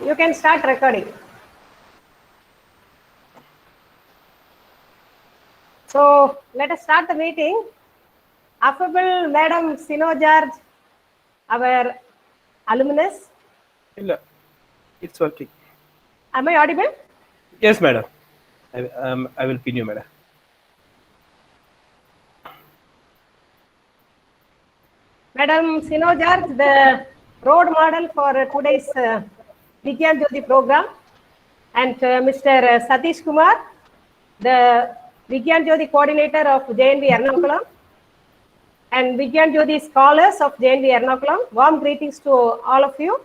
You can start recording. So let us start the meeting. Affable Madam Sino George, our alumnus. It's working. Am I audible? Yes, madam. I will pin you, madam. Madam Sino George, the role model for today's Vigyan Jyoti program, and Mr. Satish Kumar, the Vigyan Jyoti coordinator of JNV Ernakulam, and Vigyan Jyoti scholars of JNV Ernakulam. Warm greetings to all of you.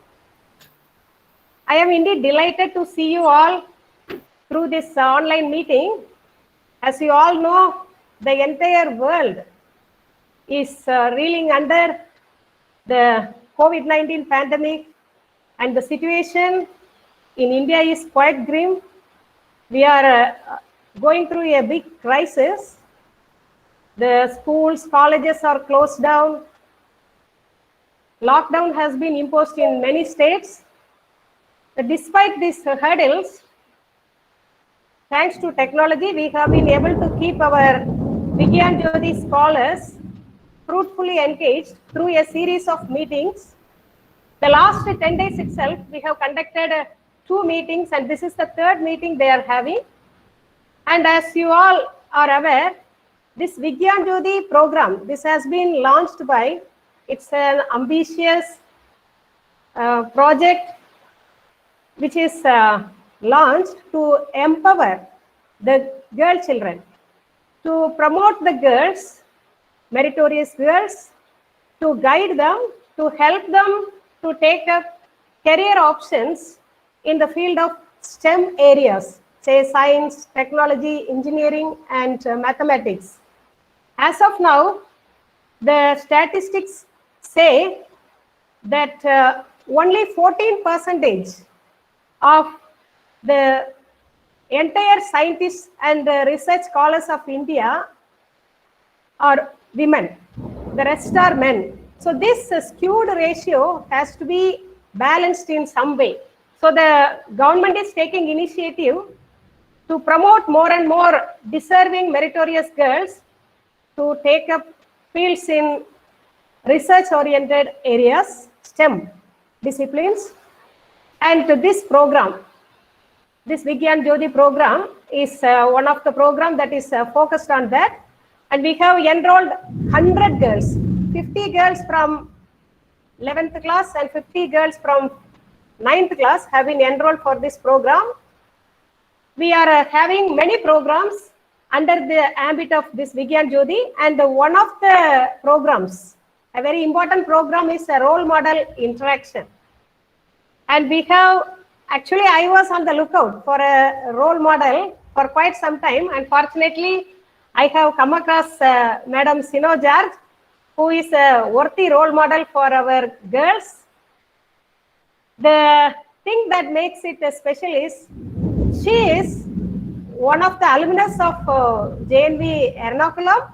I am indeed delighted to see you all through this online meeting. As you all know, the entire world is reeling under the COVID-19 pandemic, and the situation in India is quite grim. We are going through a big crisis. The schools, colleges are closed down. Lockdown has been imposed in many states. Despite these hurdles, thanks to technology, we have been able to keep our Vigyan Jyoti scholars fruitfully engaged through a series of meetings. The last 10 days itself, we have conducted 2 meetings, and this is the 3rd meeting they are having. And as you all are aware, this Vigyan Jyoti program, this has been launched by, it's an ambitious project which is launched to empower the girl children, to promote the girls, meritorious girls, to guide them, to help them to take up career options in the field of STEM areas, say science, technology, engineering, and mathematics. As of now, the statistics say that only 14% of the entire scientists and research scholars of India are women. The rest are men. So this skewed ratio has to be balanced in some way. So the government is taking initiative to promote more and more deserving meritorious girls to take up fields in research-oriented areas, STEM disciplines. And this program, this Vigyan Jyoti program is one of the programs that is focused on that. And we have enrolled 100 girls, 50 girls from 11th class and 50 girls from 9th class have been enrolled for this program. We are having many programs under the ambit of this Vigyan Jyoti, and one of the programs, a very important program, is a role model interaction. And we have, actually I was on the lookout for a role model for quite some time. Unfortunately, I have come across Madam Sino George, who is a worthy role model for our girls. The thing that makes it special is she is one of the alumnus of JNV Ernakulam,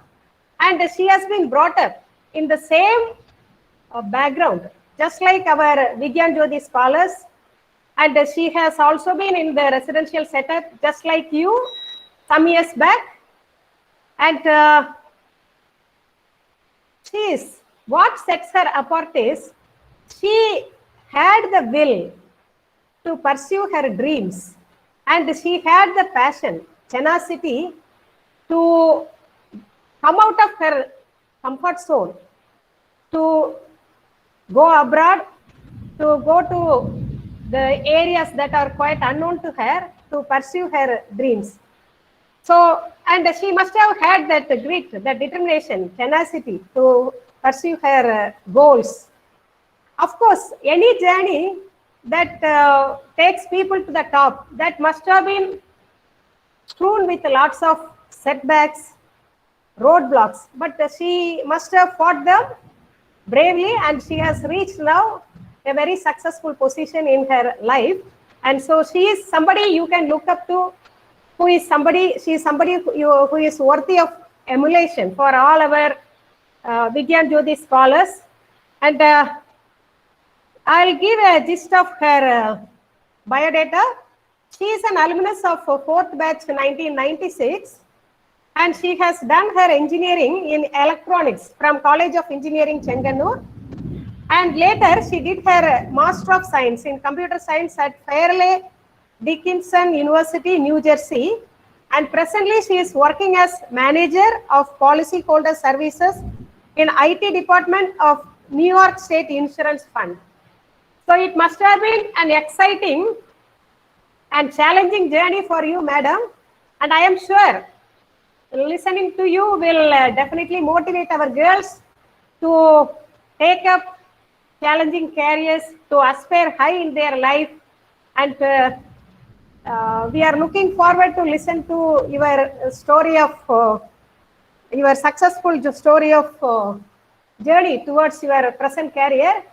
and she has been brought up in the same background, just like our Vigyan Jyoti scholars. And she has also been in the residential setup, just like you, some years back. And what sets her apart is she had the will to pursue her dreams, and she had the passion, tenacity to come out of her comfort zone, to go abroad, to go to the areas that are quite unknown to her, to pursue her dreams. So, and she must have had that grit, that determination, tenacity to pursue her goals. Of course, any journey that takes people to the top, that must have been strewn with lots of setbacks, roadblocks, but she must have fought them bravely, and she has reached now a very successful position in her life. And so she is somebody you can look up to, she is somebody who is worthy of emulation for all our Vigyan Jyoti scholars. And I'll give a gist of her biodata. She is an alumnus of 4th batch 1996, and she has done her engineering in electronics from College of Engineering, Chenganur. And later, she did her Master of Science in Computer Science at Fairleigh Dickinson University, New Jersey. And presently, she is working as Manager of Policyholder Services in IT Department of New York State Insurance Fund. So it must have been an exciting and challenging journey for you, madam. And I am sure listening to you will definitely motivate our girls to take up challenging careers, to aspire high in their life. And we are looking forward to listen to your story of your successful story of journey towards your present career.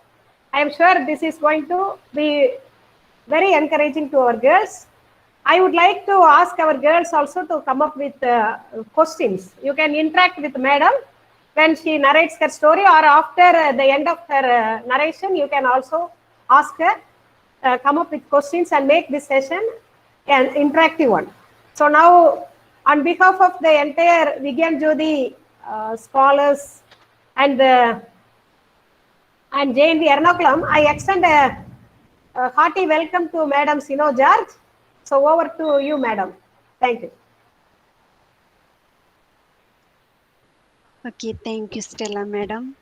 I am sure this is going to be very encouraging to our girls. I would like to ask our girls also to come up with questions. You can interact with madam when she narrates her story, or after the end of her narration, you can also ask her, come up with questions and make this session an interactive one. So now, on behalf of the entire Vigyan Jyoti scholars and JNV Ernakulam, I extend a hearty welcome to Madam Sino George. So over to you, madam. Thank you. Okay, thank you, Stella, madam.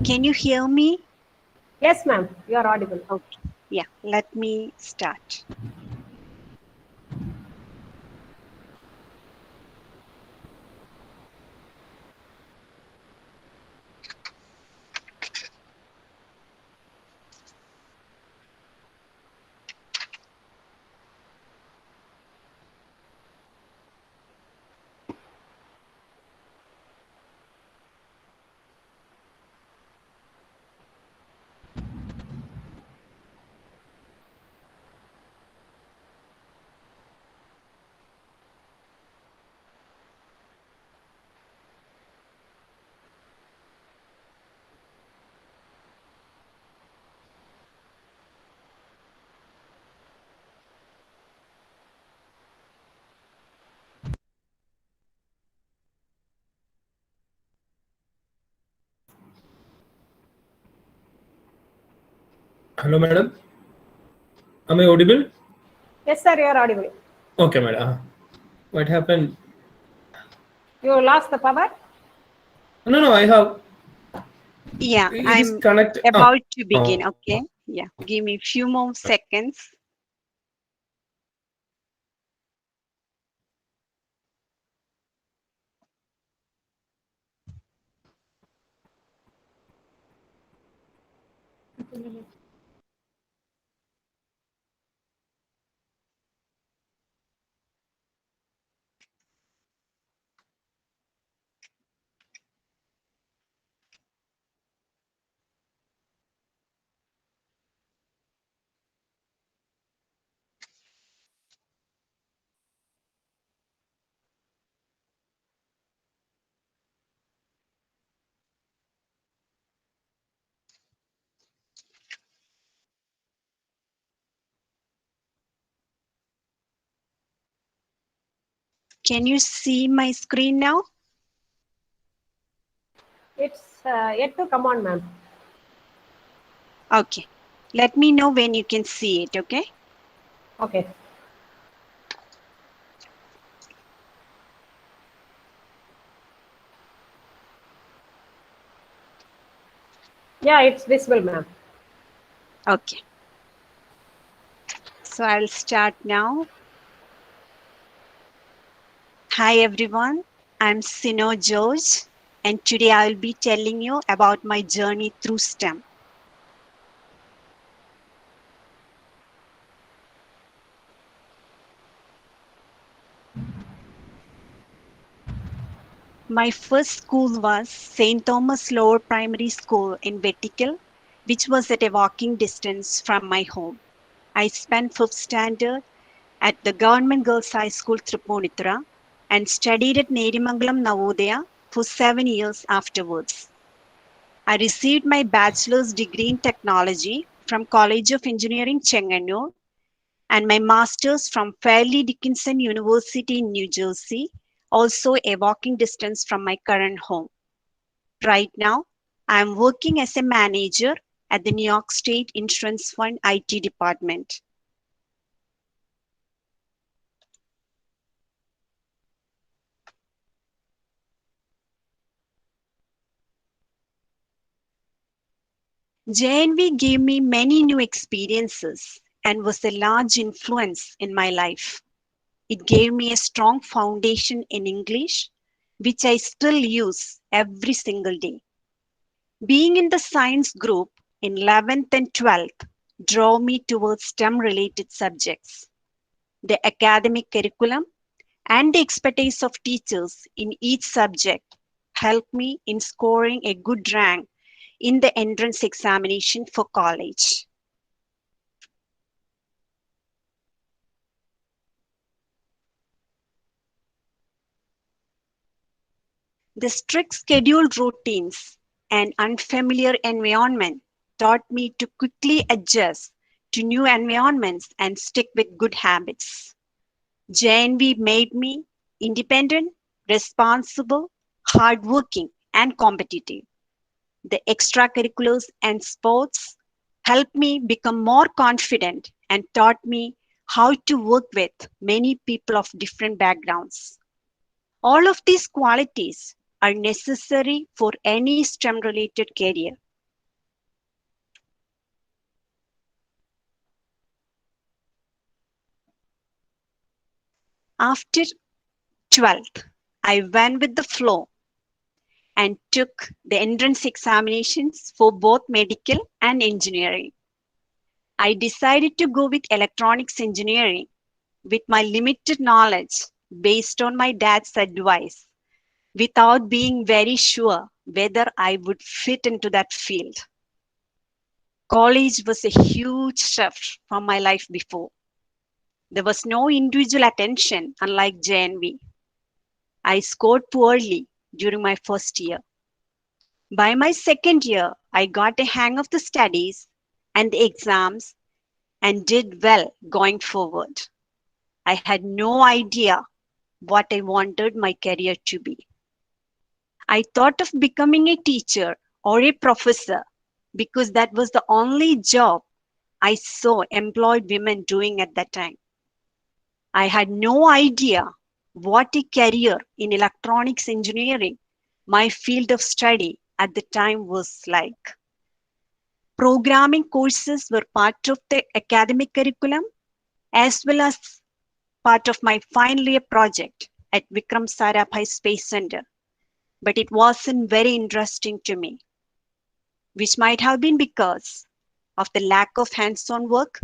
Can you hear me? Yes, ma'am. You are audible. Okay, yeah, let me start. Hello, madam. Am I audible? Yes, sir. You are audible. Okay, madam. What happened? You lost the power? No, I have. Yeah, It is I'm connected. about to begin, okay? Yeah, give me a few more seconds. Can you see my screen now? It's yet to come on, ma'am. Okay, let me know when you can see it, okay? Okay. Yeah, it's visible, ma'am. Okay. So I'll start now. Hi everyone, I'm Sino George, and today I'll be telling you about my journey through STEM. My first school was St. Thomas Lower Primary School in Vettikal, which was at a walking distance from my home. I spent 5th standard at the Government Girls High School, Tripunithura, and studied at Nerimangalam Navodaya for 7 years afterwards. I received my bachelor's degree in technology from College of Engineering, Chenganur, and my master's from Fairleigh Dickinson University in New Jersey, also a walking distance from my current home. Right now, I am working as a manager at the New York State Insurance Fund IT department. JNV gave me many new experiences and was a large influence in my life. It gave me a strong foundation in English, which I still use every single day. Being in the science group in 11th and 12th drove me towards STEM-related subjects. The academic curriculum and the expertise of teachers in each subject helped me in scoring a good rank in the entrance examination for college. The strict scheduled routines and unfamiliar environment taught me to quickly adjust to new environments and stick with good habits. JNV made me independent, responsible, hardworking, and competitive. The extracurriculars and sports helped me become more confident and taught me how to work with many people of different backgrounds. All of these qualities are necessary for any STEM-related career. After 12th, I went with the flow and took the entrance examinations for both medical and engineering. I decided to go with electronics engineering with my limited knowledge based on my dad's advice without being very sure whether I would fit into that field. College was a huge shift from my life before. There was no individual attention, unlike JNV. I scored poorly during my first year. By my second year, I got a hang of the studies and the exams and did well going forward. I had no idea what I wanted my career to be. I thought of becoming a teacher or a professor because that was the only job I saw employed women doing at that time. I had no idea what a career in electronics engineering, my field of study at the time, was like. Programming courses were part of the academic curriculum as well as part of my final year project at Vikram Sarabhai Space Center, but it wasn't very interesting to me, which might have been because of the lack of hands-on work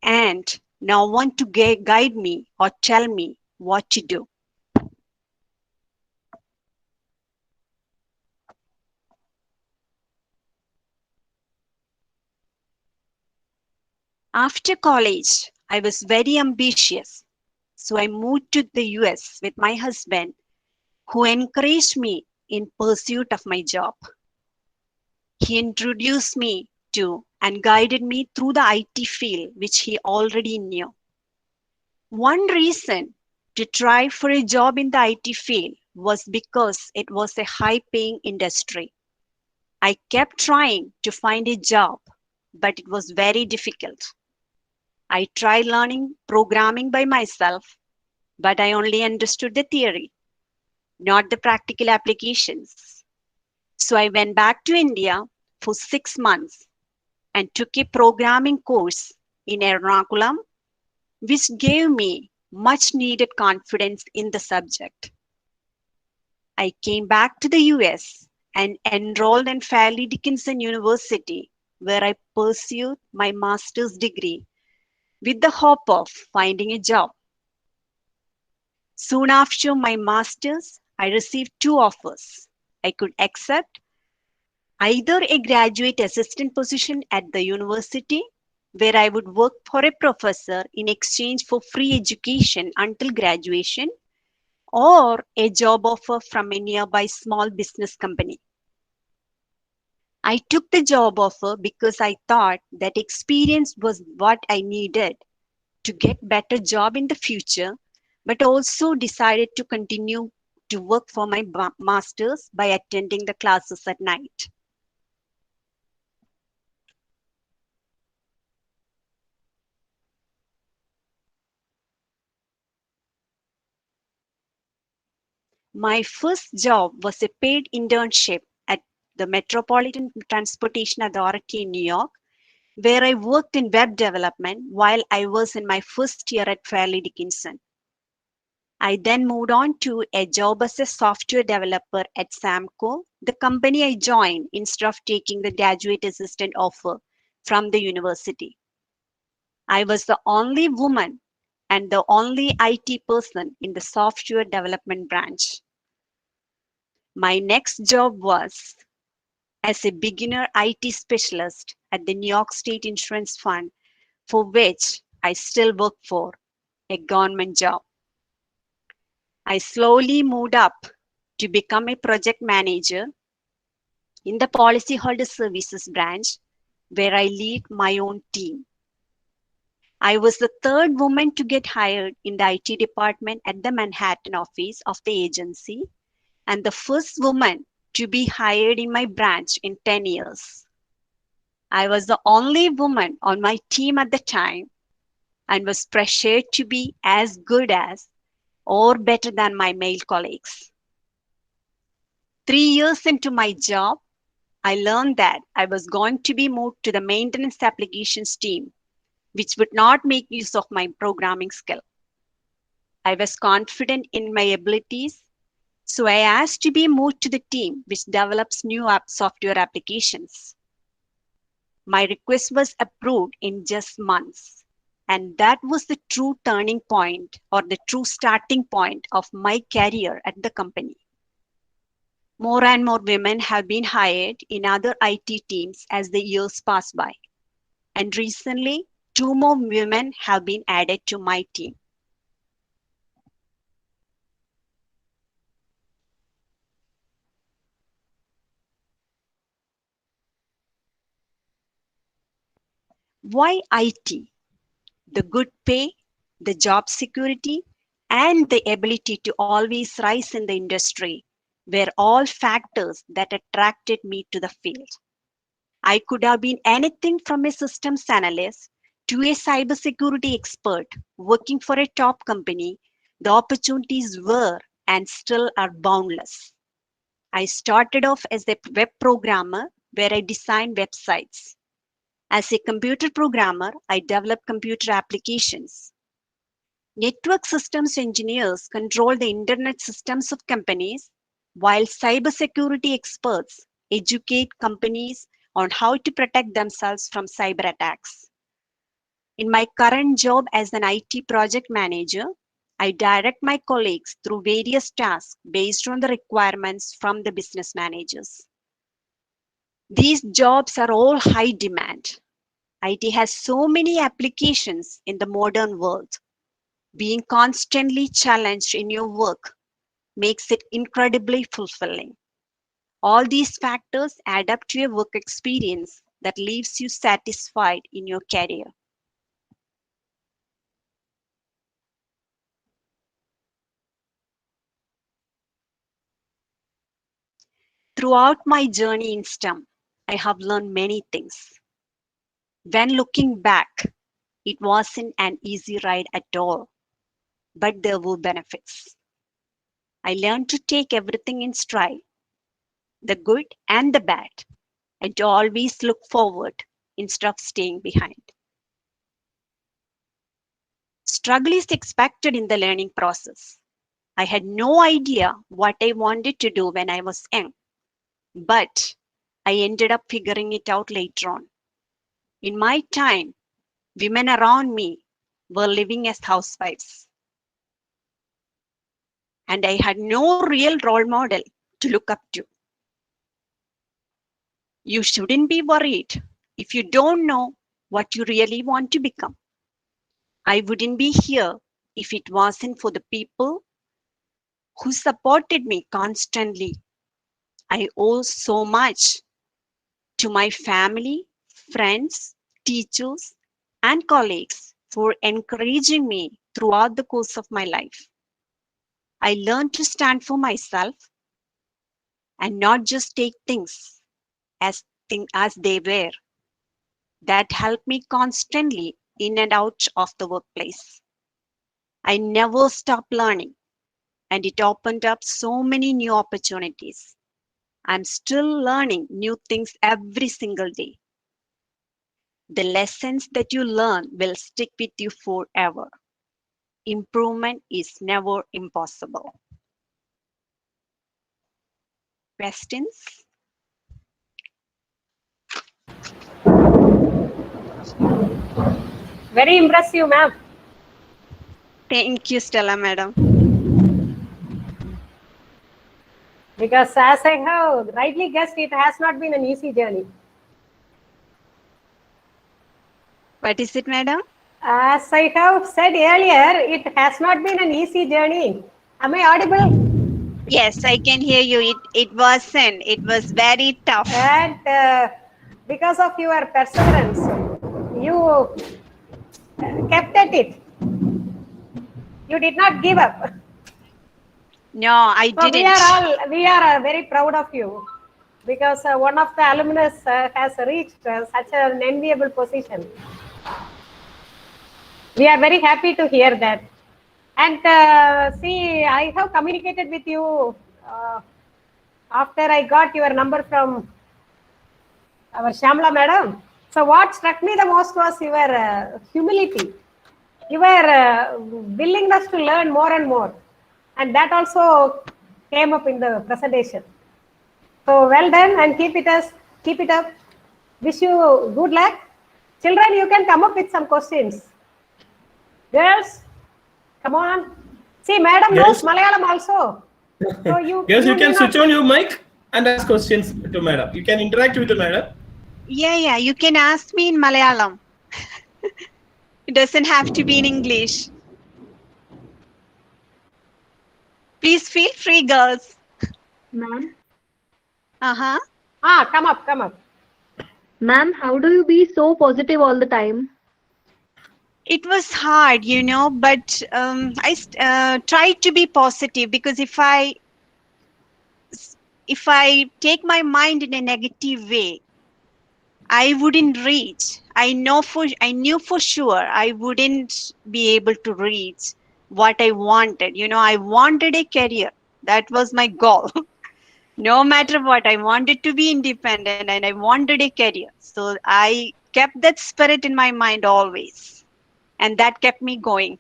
and no one to guide me or tell me what to do. After college, I was very ambitious, so I moved to the US with my husband, who encouraged me in pursuit of my job. He introduced me to and guided me through the IT field, which he already knew. One reason to try for a job in the IT field was because it was a high-paying industry. I kept trying to find a job, but it was very difficult. I tried learning programming by myself, but I only understood the theory, not the practical applications. So I went back to India for 6 months and took a programming course in Ernakulam, which gave me much needed confidence in the subject. I came back to the US and enrolled in Fairleigh Dickinson University, where I pursued my master's degree with the hope of finding a job. Soon after my master's, I received 2 offers. I could accept either a graduate assistant position at the university, where I would work for a professor in exchange for free education until graduation, or a job offer from a nearby small business company. I took the job offer because I thought that experience was what I needed to get better job in the future, but also decided to continue to work for my master's by attending the classes at night. My first job was a paid internship at the Metropolitan Transportation Authority in New York, where I worked in web development while I was in my first year at Fairleigh Dickinson. I then moved on to a job as a software developer at Samco, the company I joined instead of taking the graduate assistant offer from the university. I was the only woman and the only IT person in the software development branch. My next job was as a beginner IT specialist at the New York State Insurance Fund, for which I still work for, a government job. I slowly moved up to become a project manager in the Policyholder Services branch, where I lead my own team. I was the third woman to get hired in the IT department at the Manhattan office of the agency, and the first woman to be hired in my branch in 10 years. I was the only woman on my team at the time and was pressured to be as good as or better than my male colleagues. 3 years into my job, I learned that I was going to be moved to the maintenance applications team, which would not make use of my programming skill. I was confident in my abilities, so I asked to be moved to the team which develops new software applications. My request was approved in just months, and that was the true turning point or the true starting point of my career at the company. More and more women have been hired in other IT teams as the years pass by. And recently, 2 more women have been added to my team. Why IT? The good pay, the job security, and the ability to always rise in the industry were all factors that attracted me to the field. I could have been anything from a systems analyst to a cybersecurity expert working for a top company. The opportunities were and still are boundless. I started off as a web programmer where I designed websites. As a computer programmer, I developed computer applications. Network systems engineers control the internet systems of companies, while cybersecurity experts educate companies on how to protect themselves from cyber attacks. In my current job as an IT project manager, I direct my colleagues through various tasks based on the requirements from the business managers. These jobs are all high demand. IT has so many applications in the modern world. Being constantly challenged in your work makes it incredibly fulfilling. All these factors add up to a work experience that leaves you satisfied in your career. Throughout my journey in STEM, I have learned many things. When looking back, it wasn't an easy ride at all, but there were benefits. I learned to take everything in stride, the good and the bad, and to always look forward instead of staying behind. Struggle is expected in the learning process. I had no idea what I wanted to do when I was young, but I ended up figuring it out later on. In my time, women around me were living as housewives, and I had no real role model to look up to. You shouldn't be worried if you don't know what you really want to become. I wouldn't be here if it wasn't for the people who supported me constantly. I owe so much to my family, friends, teachers, and colleagues for encouraging me throughout the course of my life. I learned to stand for myself and not just take things as they were. That helped me constantly in and out of the workplace. I never stopped learning, and it opened up so many new opportunities. I'm still learning new things every single day. The lessons that you learn will stick with you forever. Improvement is never impossible. Questions? Very impressive, ma'am. Thank you, Stella madam. Because as I have rightly guessed, it has not been an easy journey. What is it, madam? As I have said earlier, it has not been an easy journey. Am I audible? Yes, I can hear you. It wasn't. It was very tough. And because of your perseverance, you kept at it. You did not give up. No, I So didn't. we are very proud of you, because one of the alumnus has reached such an enviable position. We are very happy to hear that. And see, I have communicated with you after I got your number from our Shamla madam. So what struck me the most was your humility, your willingness to learn more and more. And that also came up in the presentation. So well done, and keep it up. Wish you good luck. Children, you can come up with some questions. Girls, come on. See, madam knows Yes. Malayalam also. So Yes, you need can not- switch on your mic and ask questions to madam. You can interact with the madam. Yeah, you can ask me in Malayalam. It doesn't have to be in English. Please feel free, girls. Ma'am, Uh-huh. Come up. ma'am, how do you be so positive all the time? It was hard, but I tried to be positive, because if I take my mind in a negative way, I wouldn't reach. I knew for sure I wouldn't be able to reach what I wanted. I wanted a career. That was my goal. No matter what, I wanted to be independent and I wanted a career. So I kept that spirit in my mind always. And that kept me going.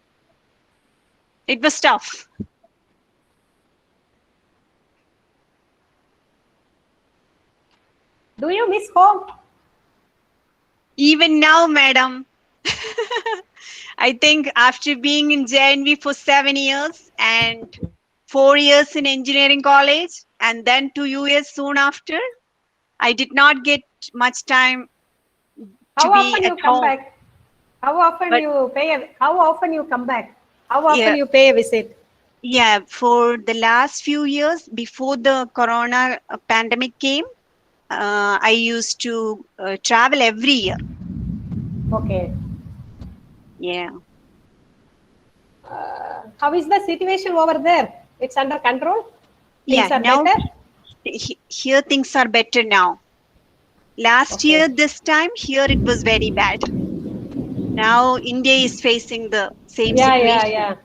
It was tough. Do you miss home? Even now, madam. I think after being in JNV for 7 years and 4 years in engineering college and then 2 years soon after, I did not get much time How to be often you at come home. back? How often But- how often you come back? How often Yeah. you pay a visit? Yeah, for the last few years before the corona pandemic came, I used to travel every year. Okay. Yeah. How is the situation over there? It's under control? Things Yeah, are now better? here things are better now. Last Okay. year, this time, here it was very bad. Now India is facing the same situation. Yeah.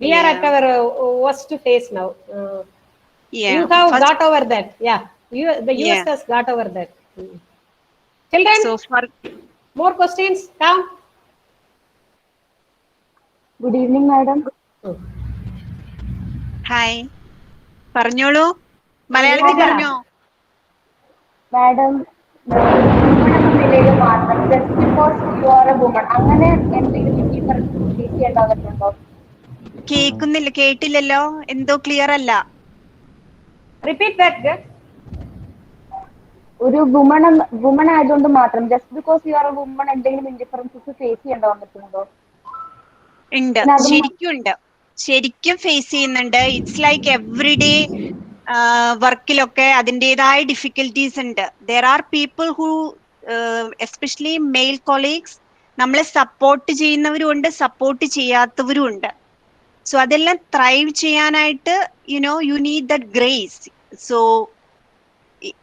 We are at Yeah. our worst phase now. Yeah. You have First, got over that. Yeah. The US yeah. has got over that. Children, So for more questions? Come. Good evening, madam. hi. പറഞ്ഞോളൂ മലയാളത്തിൽ Ritika. പറഞ്ഞോ Madam, നിലയിൽ മാത്രം just because you are a woman, അങ്ങനെ എന്തെങ്കിലും difference ചെയ്യേണ്ടതുണ്ടോ? കേട്ടില്ലല്ലോ എന്തോ clear അല്ല Repeat that. Girl. ഒരു വുമൺ ആയതുകൊണ്ട് മാത്രം just because you are a woman എന്തെങ്കിലും ഇൻഡിഫറൻസസ് ഫേസ് ചെയ്യേണ്ടതാൻ പറ്റുന്നുണ്ടോ? ഉണ്ട് ശരിക്കും ഫേസ് ചെയ്യുന്നുണ്ട് ഇറ്റ്സ് ലൈക്ക് എവറിഡേ വർക്കിലൊക്കെ അതിൻ്റെതായ ഡിഫിക്കൽട്ടീസ് ഉണ്ട് there are people who especially male colleagues നമ്മളെ സപ്പോർട്ട് ചെയ്യുന്നവരും ഉണ്ട്, സപ്പോർട്ട് ചെയ്യാത്തവരും ഉണ്ട്. സോ അതെല്ലാം ത്രൈവ് ചെയ്യാനായിട്ട് you need that grace. So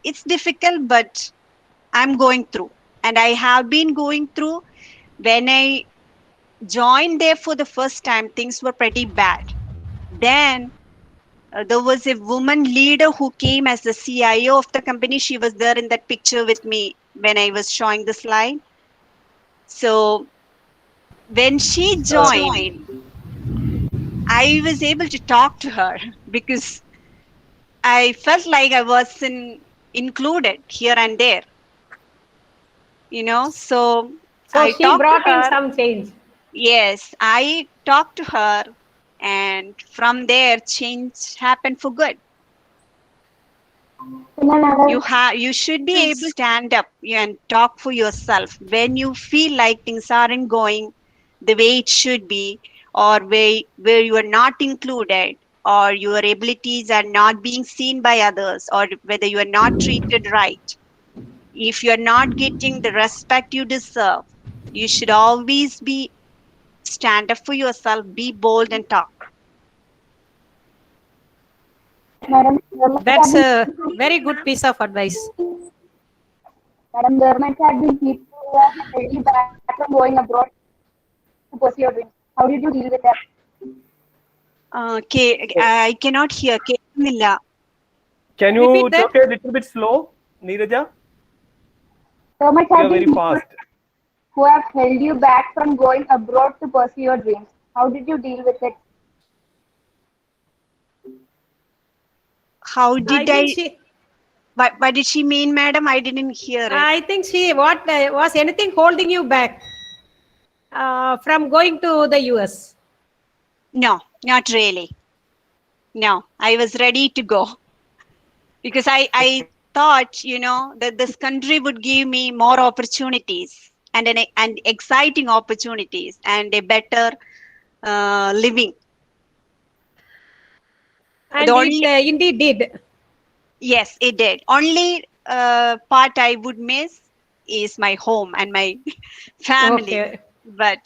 it's difficult, but I'm going through, and I have been going through. When I joined there for the first time, things were pretty bad. Then there was a woman leader who came as the CIO of the company. She was there in that picture with me when I was showing the slide. So when she joined, I was able to talk to her because I felt like I wasn't included here and there, So So I she talked to brought in her. some change. Yes, I talked to her, and from there, change happened for good. പിന്നെ madam, You should be able to stand up and talk for yourself when you feel like things aren't going the way it should be, or where you are not included, or your abilities are not being seen by others, or whether you are not treated right. If you are not getting the respect you deserve, you should always be stand up for yourself, be bold and talk. madam, That's a very good piece of advice. madam, government had been people who are really back from going abroad to pursue your dreams. How did you deal with that? Okay, I cannot hear. കേൾക്കുന്നില്ല. Can you Repeat that. talk a little bit slow, Neeraja? Government You had are been very people fast. who have held you back from going abroad to pursue your dreams. How did you deal with it? How I did think she. what did she mean, madam? I didn't hear it. I think she. What was anything holding you back from going to the US? No, not really. No, I was ready to go because I thought, that this country would give me more opportunities and exciting opportunities and a better living. And The it only, indeed did. yes, it did. Only part I would miss is my home and my family. Okay. But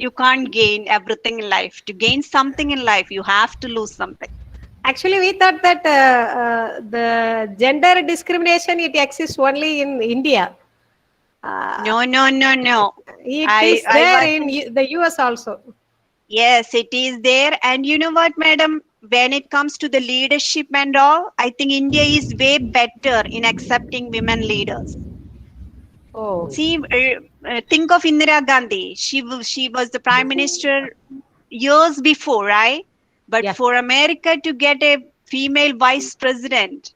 you can't gain everything in life. To gain something in life, you have to lose something. Actually, we thought that the gender discrimination it exists only in India. No, no, no, no. It is I there in wasn't. the US also. Yes, it is there. And you know what, madam? When it comes to the leadership and all, I think India is way better in accepting women leaders. Oh, See, think of Indira Gandhi. She was the prime minister years before, right? But yeah. for America to get a female vice president,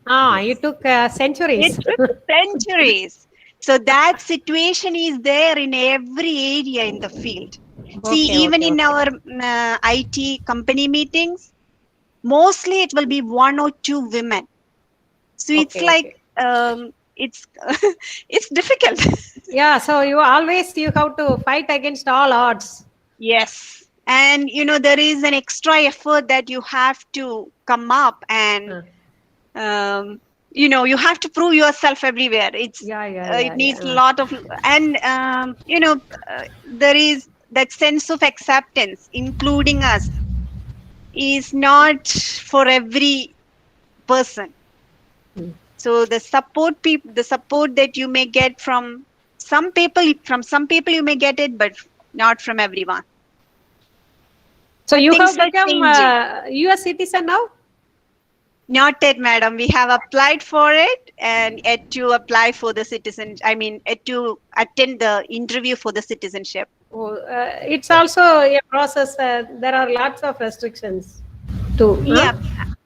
It took centuries. it took centuries. So that situation is there in every area in the field. See, Okay, even okay, in okay. our IT company meetings, mostly it will be one or two women. So it's Okay, like okay. it's it's difficult. Yeah, so you have to fight against all odds. Yes. And there is an extra effort that you have to come up and you have to prove yourself everywhere. Yeah, yeah, It yeah, needs a yeah. lot of, and there is that sense of acceptance, including us, is not for every person. So the support that you may get from some people, you may get it, but not from everyone. So But you things have are become changing. US citizen now? Not yet, madam. We have applied for it and yet to apply for the citizen. I mean, yet to attend the interview for the citizenship. Oh, it's also a process. There are lots of restrictions too. Yeah.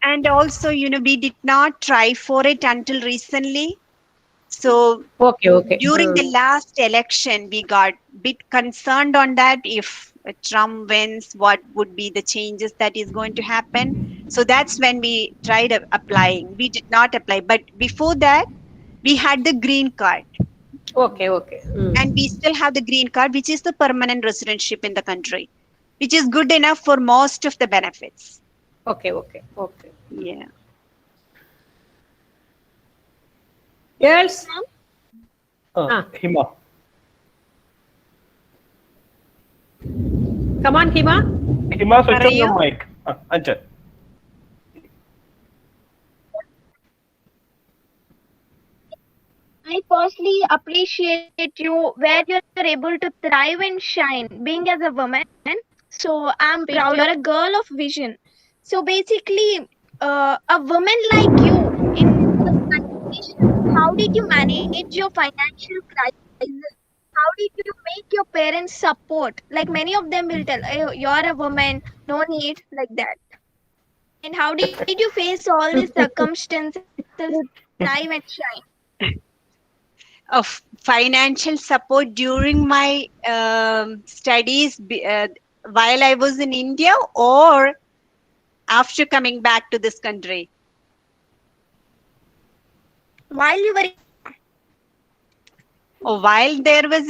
And also, we did not try for it until recently. So Okay, okay. during the last election, we got bit concerned on that. If Trump wins, what would be the changes that is going to happen? So that's when we tried applying. We did not apply, but before that, we had the green card, Okay, okay. and we still have the green card, which is the permanent residentship in the country, which is good enough for most of the benefits. Okay, okay, okay. Girls? Hima. Come on, Hima. Hima, switch on Parayu. your mic. Anchal. I firstly appreciate you where you're able to thrive and shine being as a woman. So I'm proud you're a girl of vision. So basically, a woman like you in the situation, how did you manage your financial crisis? How did you make your parents support? Like many of them will tell, "Oh, you're a woman, no need," like that. And how did you face all these circumstances to thrive and shine? Of financial support during my studies while I was in India or after coming back to this country? While you were Or while there was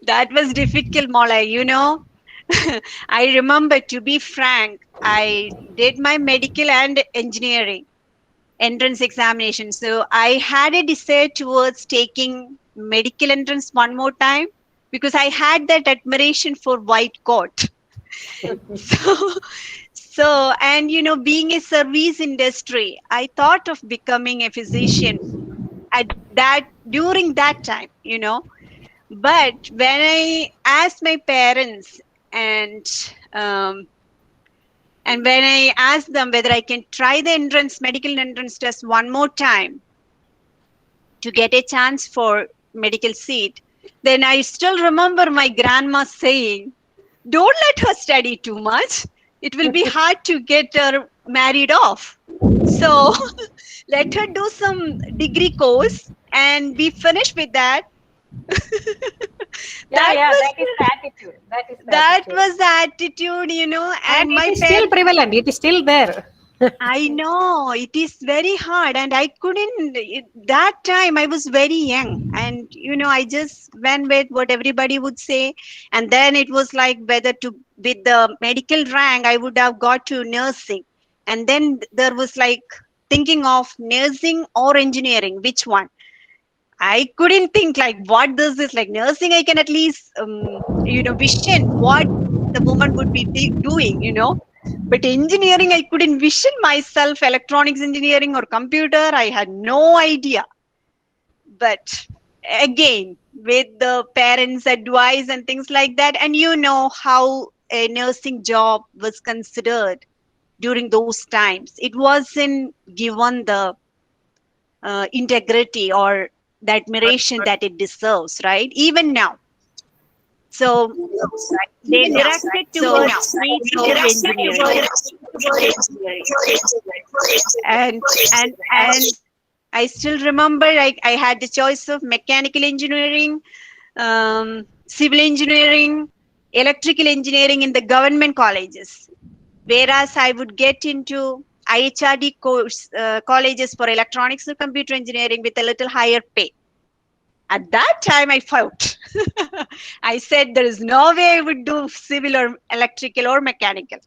that was difficult, Mola, I remember, to be frank, I did my medical and engineering entrance examination. So I had a desire towards taking medical entrance one more time because I had that admiration for white coat. so, and being a service industry, I thought of becoming a physician at that during that time. But when I asked my parents and um, and when I asked them whether I can try the medical entrance test one more time to get a chance for medical seat, then I still remember my grandma saying, "Don't let her study too much. It will be hard to get her married off. So let her do some degree course and be finished with that." Yeah, that yeah, was that is the attitude. That is the that attitude. was the attitude, And and it my is still prevalent. It is still there. I know it is very hard, and I couldn't. That time I was very young, and I just went with what everybody would say, and then it was like whether to with the medical rank I would have got to nursing, and then there was like thinking of nursing or engineering, which one? I couldn't think like what this is like nursing. I can at least vision what the woman would be doing. But engineering, I couldn't vision myself electronics engineering or computer. I had no idea. But again, with the parents' advice and things like that, and how a nursing job was considered during those times, it wasn't given the integrity or the admiration that it deserves, right? Even now. So they directed towards me to do engineering. And I still remember I had the choice of mechanical engineering, civil engineering, electrical engineering in the government colleges, whereas I would get into IHRD course colleges for electronics and computer engineering with a little higher pay. At that time, I felt I said there is no way I would do civil or electrical or mechanical.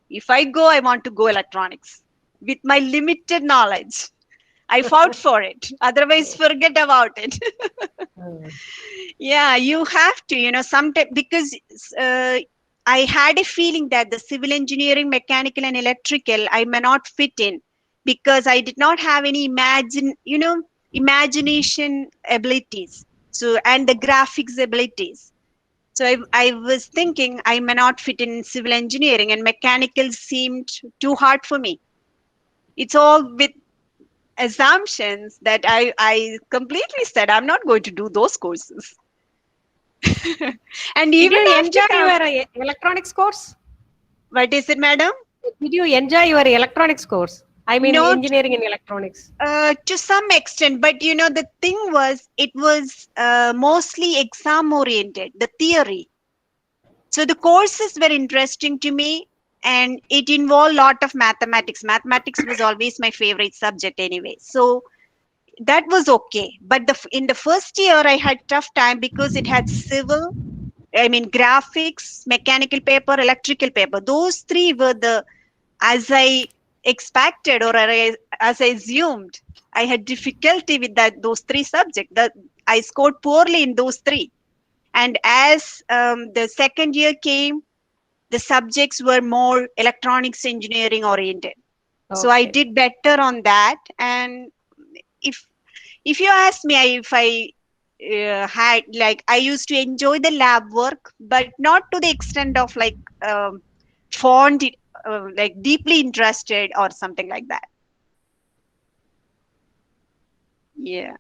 If I go, I want to go electronics with my limited knowledge. I fought for it. Otherwise, forget about it. Yeah, you have to, sometimes because I had a feeling that the civil engineering, mechanical, and electrical, I may not fit in because I did not have any imagination abilities. So, and the graphics abilities. So I was thinking I may not fit in civil engineering, and mechanical seemed too hard for me. It's all with assumptions that I completely said I'm not going to do those courses. And Did even you after enjoy your electronics course? what is it, madam? Did you enjoy your electronics course? I mean, No, engineering in electronics. to some extent, but the thing was, it was mostly exam oriented, the theory. So the courses were interesting to me, and it involved a lot of mathematics. Mathematics was always my favorite subject anyway. So that was okay. But in the first year, I had tough time because it had civil, I mean, graphics, mechanical paper, electrical paper. Those three were as I expected or as I assumed. I had difficulty with those three subjects. That I scored poorly in those three. And as the second year came, the subjects were more electronics engineering oriented. So I Okay. did better on that. And if you ask me, if I had like, I used to enjoy the lab work, but not to the extent of like fond, like deeply interested or something like that. Yeah.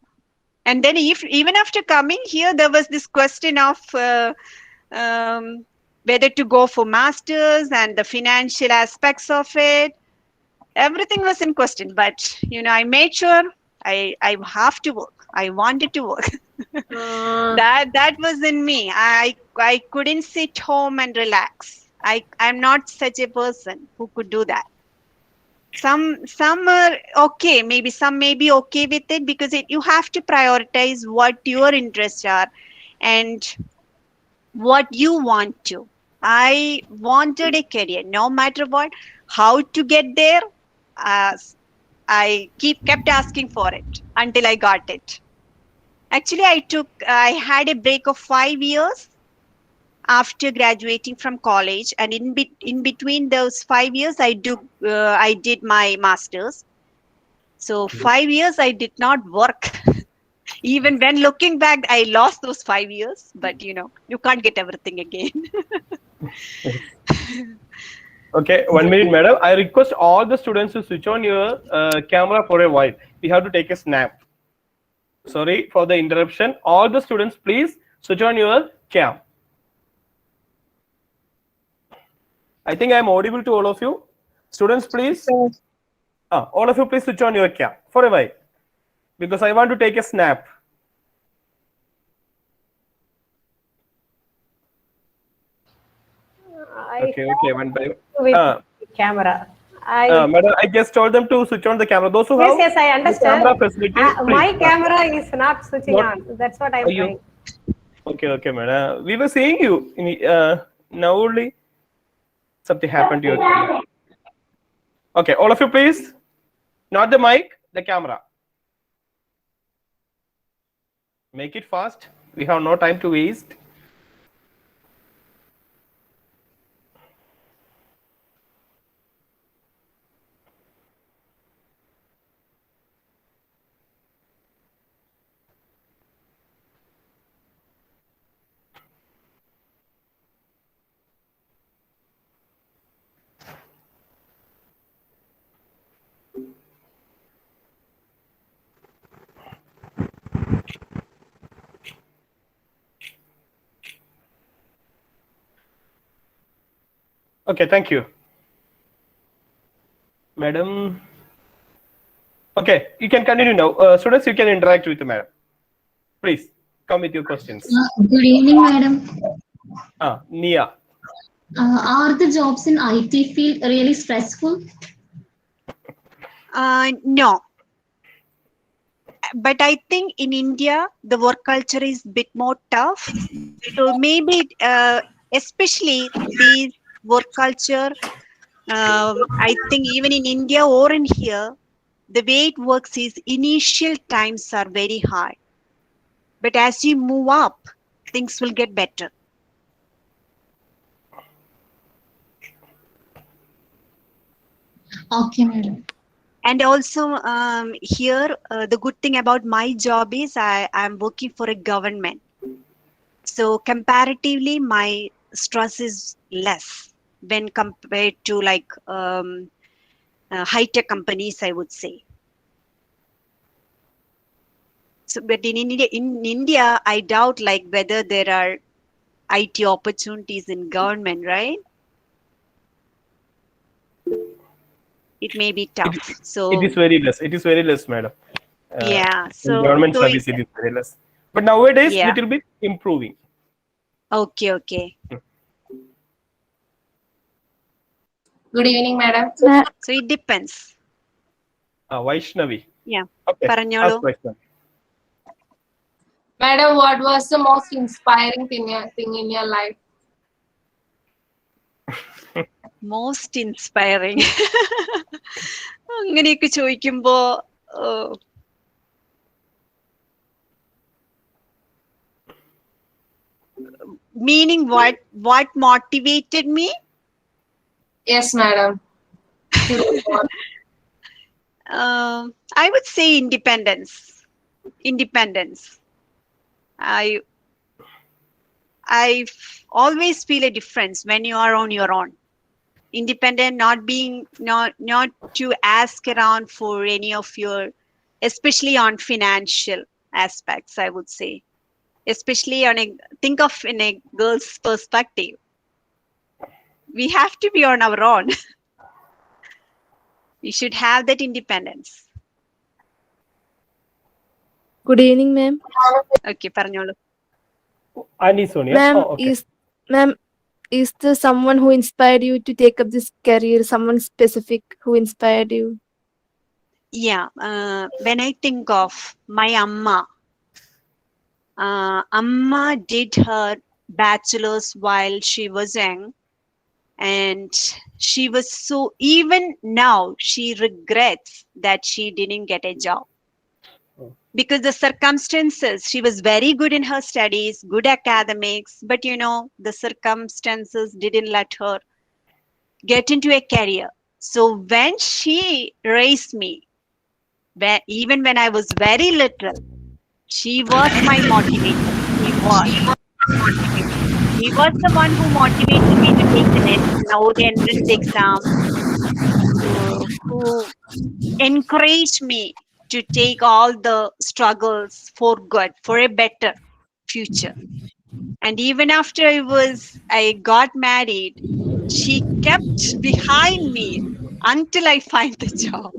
And then if even after coming here, there was this question of um, whether to go for masters and the financial aspects of it. Everything was in question, but I made sure I have to work. I wanted to work. Uh, That was in me. I couldn't sit home and relax. I'm not such a person who could do that. Some are okay, maybe some may be okay with it, because you have to prioritize what your interests are and what you want to. I wanted a career, no matter what. How to get there? Uh, I kept asking for it until I got it. Actually, I had a break of 5 years after graduating from college, and in between those 5 years, I did my masters. So 5 years I did not work. Even when looking back, I lost those 5 years. But you can't get everything again. Okay, 1 minute, madam. I request all the students to switch on your camera for a while. We have to take a snap. Sorry for the interruption. All the students, please switch on your cam. I think I am audible to all of you. Students, please. All of you, please switch on your cam for a while, because I want to take a snap. I Okay, one by with camera. madam, I just told them to switch on the camera. Those who have Yes, I the understand. camera facility, My please. camera is not switching on. That's what I'm Are you? trying. Okay, madam. We were seeing you. Now only something happened to your camera. Okay, all of you, please. Not the mic, the camera. Make it fast. We have no time to waste. Okay, thank you. Madam. Okay, you can continue now. Students, you can interact with the madam. Please come with your questions. Good evening, madam. Nia. Are the jobs in IT field really stressful? No. But I think in India, the work culture is a bit more tough. So maybe, especially these work culture, I think even in India or in here, the way it works is initial times are very hard. But as you move up, things will get better. Okay, madam. And also here, the good thing about my job is I'm working for a government. So comparatively, my stress is less when compared to like high-tech companies, I would say. So, but in India, I doubt like whether there are IT opportunities in government, right? It may be tough. It is very less. It is very less, madam. Yeah. In So government service, it is very less. But nowadays, yeah. little bit improving. Okay. Good evening, madam. So it depends. Vaishnavi. Yeah. Okay. Paranyolu. Ask question. Madam, what was the most inspiring thing in your life? Most inspiring. അങ്ങനെയൊക്കെ ചോദിക്കുമ്പോ Meaning what? What motivated me? Yes, madam. To do what? I would say independence. Independence. I always feel a difference when you are on your own. Independent, not to ask around for any of your, especially on financial aspects, I would say. Especially on a, think of in a girl's perspective. We have to be on our own. We should have that independence. Good evening, ma'am. Okay, പറഞ്ഞോളൂ. Andy Sonia. Ma'am, Oh, okay. is there someone who inspired you to take up this career? Someone specific who inspired you? Yeah, when I think of my Amma, Amma did her bachelor's while she was young, and she was so, even now she regrets that she didn't get a job because the circumstances. She was very good in her studies, good academics, but you know, the circumstances didn't let her get into a career. So when she raised me, even when I was very little, she was my motivator. She was. He was the one who motivated me to take the the entrance exam, who encouraged me to take all the struggles for good, for a better future. And even after I got married, she kept behind me until I find the job.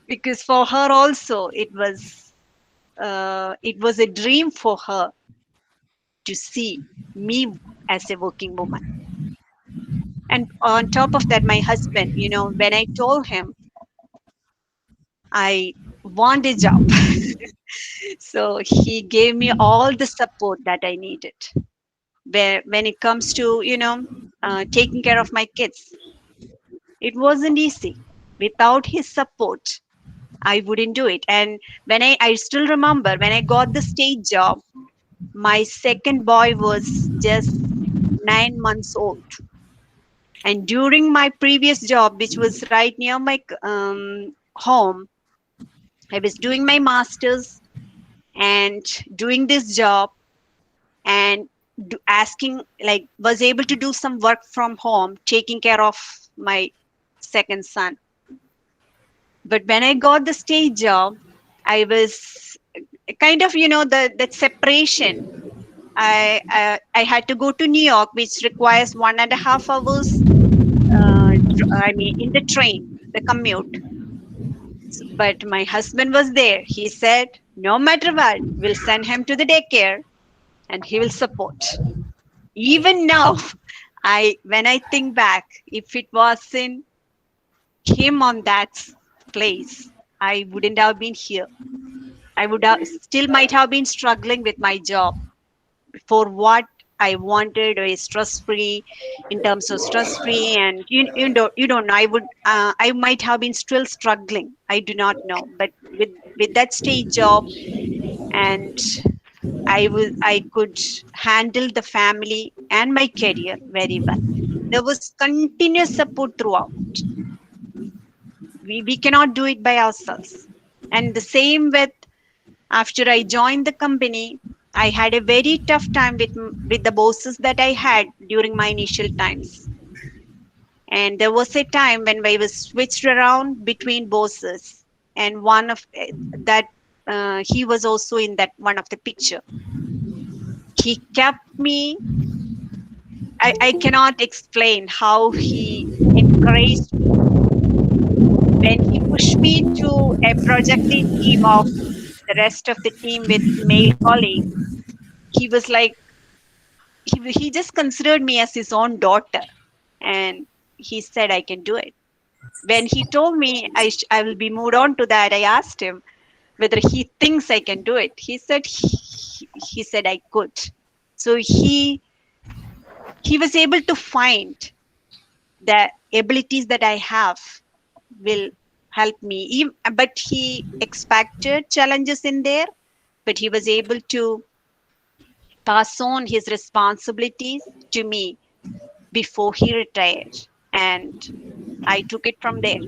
Because for her also, it was a dream for her to see me as a working woman. And on top of that, my husband, you know, when I told him I want a job, so he gave me all the support that I needed. When it comes to, you know, taking care of my kids, it wasn't easy. Without his support, I wouldn't do it. And when I still remember when I got the state job, my second boy was just 9 months old. And during my previous job, which was right near my home, I was doing my master's and doing this job and asking, like, was able to do some work from home, taking care of my second son. But when I got the state job, I was kind of, you know, that separation. I had to go to New York, which requires 1.5 hours. I mean, in the train, the commute. But my husband was there. He said, no matter what, we'll send him to the daycare and he will support. Even now, when I think back, if it wasn't him on that place, I wouldn't have been here. I would have still might have been struggling with my job for what I wanted, a stress-free, in terms of stress-free, and you don't know. I might have been still struggling. I do not know, but with that stage job, and I could handle the family and my career very well. There was continuous support throughout. We cannot do it by ourselves. And the same with after I joined the company, I had a very tough time with the bosses that I had during my initial times. And there was a time when I was switched around between bosses, and one of that he was also in that one of the picture. He kept me. I cannot explain how he encouraged me. When he pushed me to a project lead team of the rest of the team with male colleagues, he was like, he just considered me as his own daughter, and he said I can do it. When he told me I will be moved on to that, I asked him whether he thinks I can do it. He said he said I could. So he was able to find the abilities that I have will help me. But he expected challenges in there, but he was able to pass on his responsibilities to me before he retired. And I took it from there.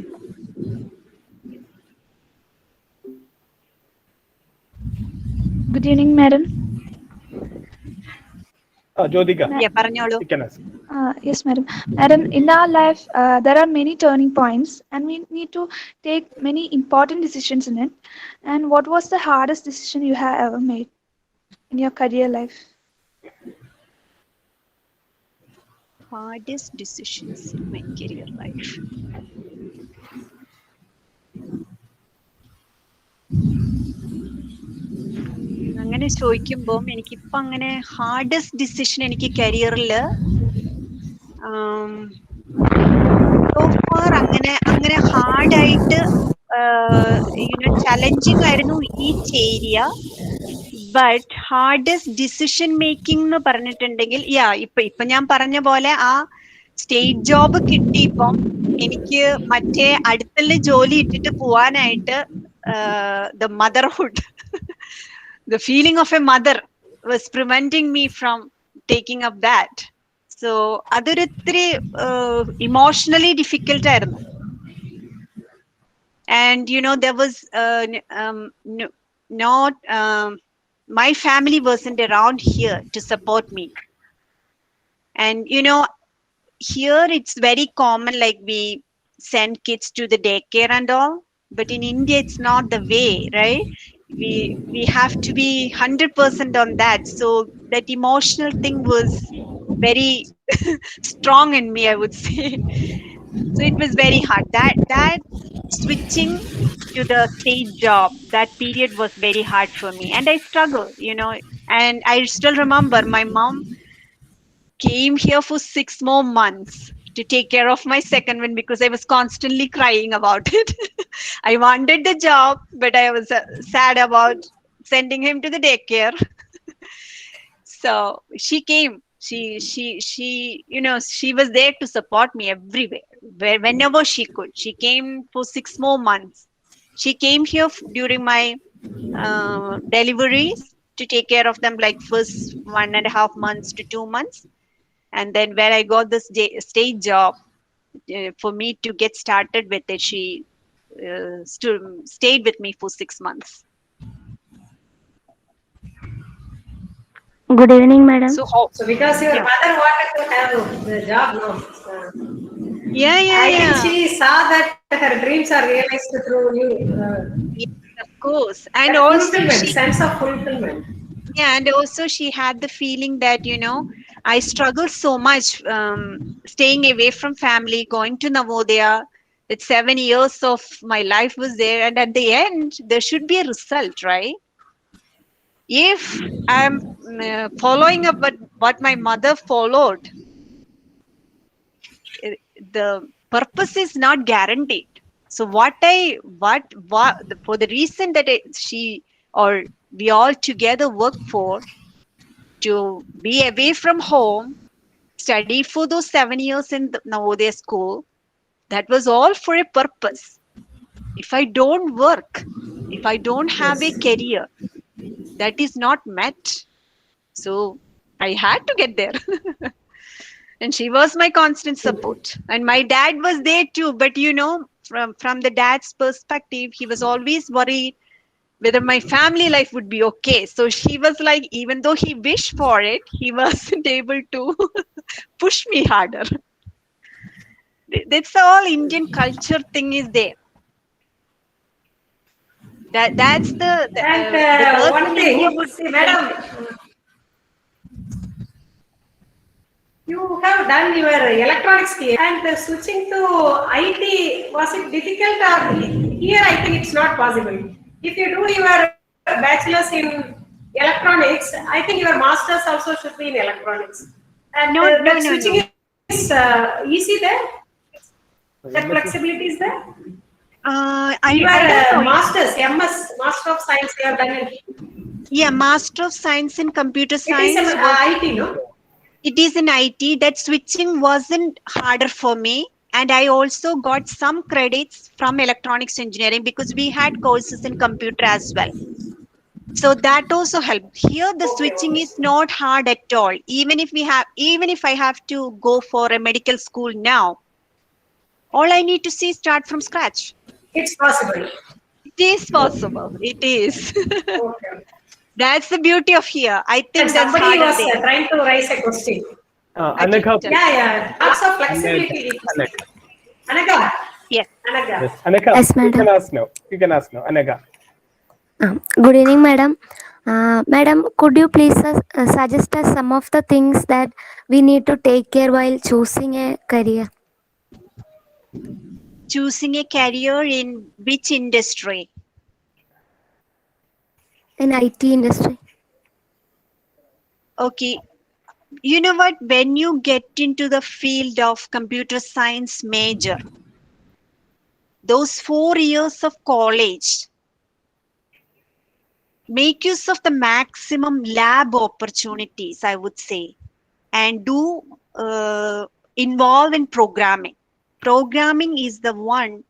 Good evening, madam. Jyotika, Yeah, പറഞ്ഞോളൂ. you can ask. Yes, madam. Madam, in our life, there are many turning points, and we need to take many important decisions in it. And what was the hardest decision you have ever made in your career life? Hardest decisions in my career life. അങ്ങനെ ചോദിക്കുമ്പോൾ എനിക്കിപ്പോ അങ്ങനെ hardest decision എനിക്ക് കരിയറിൽ so far അങ്ങനെ ഹാർഡായിട്ട് challenging ആയിരുന്നു each area. But hardest decision making എന്ന് പറഞ്ഞിട്ടുണ്ടെങ്കിൽ ഇപ്പൊ ഞാൻ പറഞ്ഞ പോലെ ആ സ്റ്റേറ്റ് ജോബ് കിട്ടിയപ്പം എനിക്ക് മറ്റേ അടുത്തുള്ള ജോലി ഇട്ടിട്ട് പോവാനായിട്ട് the motherhood, the feeling of a mother was preventing me from taking up that. So അതൊരു ഇത്തിരി emotionally difficult ആയിരുന്നു. And there was not my family wasn't around here to support me. And here it's very common, like we send kids to the daycare and all, but in India it's not the way, right? We have to be 100% on that. So that emotional thing was very strong in me, I would say. So it was very hard. That switching to the state job, that period was very hard for me, and I struggled, and I still remember my mom came here for 6 more months to take care of my second one because I was constantly crying about it. I wanted the job, but I was sad about sending him to the daycare. So she came. She was there to support me everywhere, whenever she could. She came for 6 more months. She came here during my deliveries to take care of them, like first 1.5 months to 2 months. And then when I got this state job, for me to get started with it, she stayed with me for 6 months. Good evening, madam. So because your mother wanted to have the job, no? I think she saw that her dreams are realized through you. Yes, of course. And also sense of fulfillment. Yeah, and also she had the feeling that, I struggled so much staying away from family, going to Navodaya. That 7 years of my life was there, and at the end, there should be a result, right? If I'm following up what my mother followed, the purpose is not guaranteed. So for the reason that she or we all together work for, to be away from home, study for those 7 years in the Navodaya school, that was all for a purpose. If I don't work, if I don't have a career, that is not met. So I had to get there. And she was my constant support. And my dad was there too. But from the dad's perspective, he was always worried whether my family life would be okay. So she was like, even though he wished for it, he wasn't able to push me harder. That's all Indian culture thing is there. That's the one thing, see, madam, you have done your electronics here, and switching to IT, was it difficult? Or here I think it's not possible. If you do your bachelor's in electronics, I think your master's also should be in electronics. And switching is easy there? That flexibility is there? Masters, MS, Master of Science, you have done it. Yeah, Master of Science in Computer Science. It is in IT, no? It is in IT. That switching wasn't harder for me. And I also got some credits from electronics engineering because we had courses in computer as well. So that also helped. Here the switching is not hard at all. Even if I have to go for a medical school now, all I need to see is start from scratch. It's possible. It is possible. It is. Okay. That's the beauty of here. I And think that's somebody harder was there. trying to raise a question. Okay, Anagha, tell. Yeah. Lots of flexibility. Anagha. Anaga. Yes. Anaga. Yes, Anagha, Yes, you madam. can ask now. You can ask now, Anagha. Good evening, madam. Madam, could you please suggest us some of the things that we need to take care while choosing a career Choosing a career in which industry? in IT industry? Okay. You know what? When you get into the field of computer science major, those 4 years of college, make use of the maximum lab opportunities, I would say, and do involve in programming. Programming is the one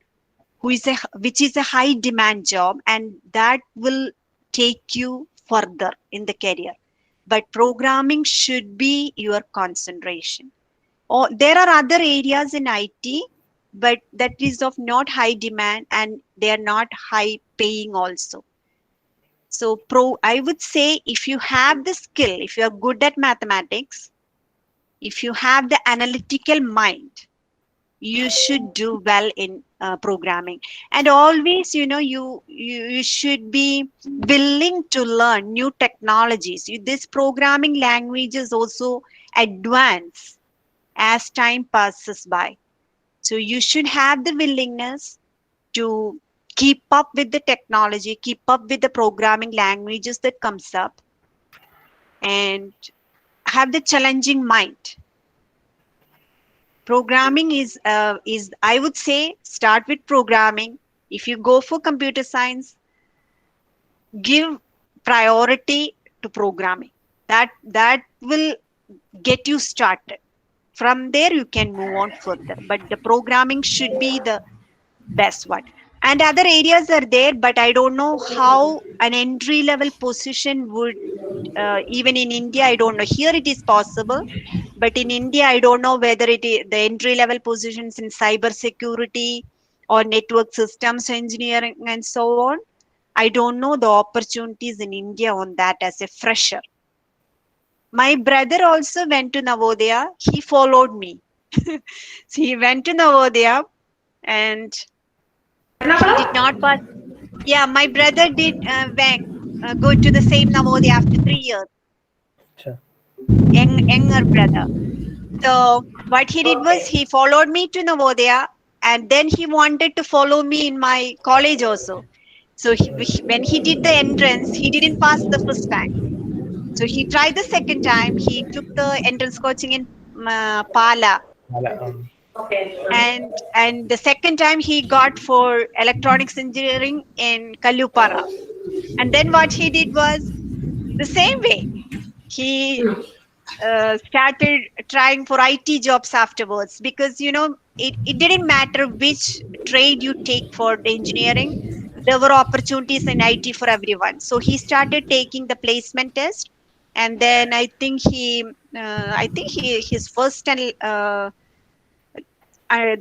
which is a high demand job, and that will take you further in the career. But programming should be your concentration. Or there are other areas in IT, but that is of not high demand and they are not high paying also. So I would say if you have the skill, if you are good at mathematics, if you have the analytical mind, you should do well in programming. And always, you should be willing to learn new technologies. This programming language is also advance as time passes by. So you should have the willingness to keep up with the technology, keep up with the programming languages that comes up, and have the challenging mind. Programming is I would say start with programming. If you go for computer science, give priority to programming. That will get you started. From there you can move on further, but the programming should be the best one. And other areas are there, but I don't know how an entry level position would, even in India, I don't know. Here it is possible, but in India, I don't know whether it is the entry level positions in cyber security or network systems engineering and so on. I don't know the opportunities in India on that as a fresher. My brother also went to Navodaya. He followed me. So he went to Navodaya and he did not pass. Yeah, my brother did go to the same Navodaya after 3 years. Younger brother. So what he did was he followed me to Navodaya, and then he wanted to follow me in my college also. So when he did the entrance, he didn't pass the first time. So he tried the second time. He took the entrance coaching in Pala, and the second time he got for electronics engineering in Kalupara. And then what he did was the same way. He started trying for IT jobs afterwards, because it didn't matter which trade you take for the engineering, there were opportunities in IT for everyone. So he started taking the placement test, and then his first and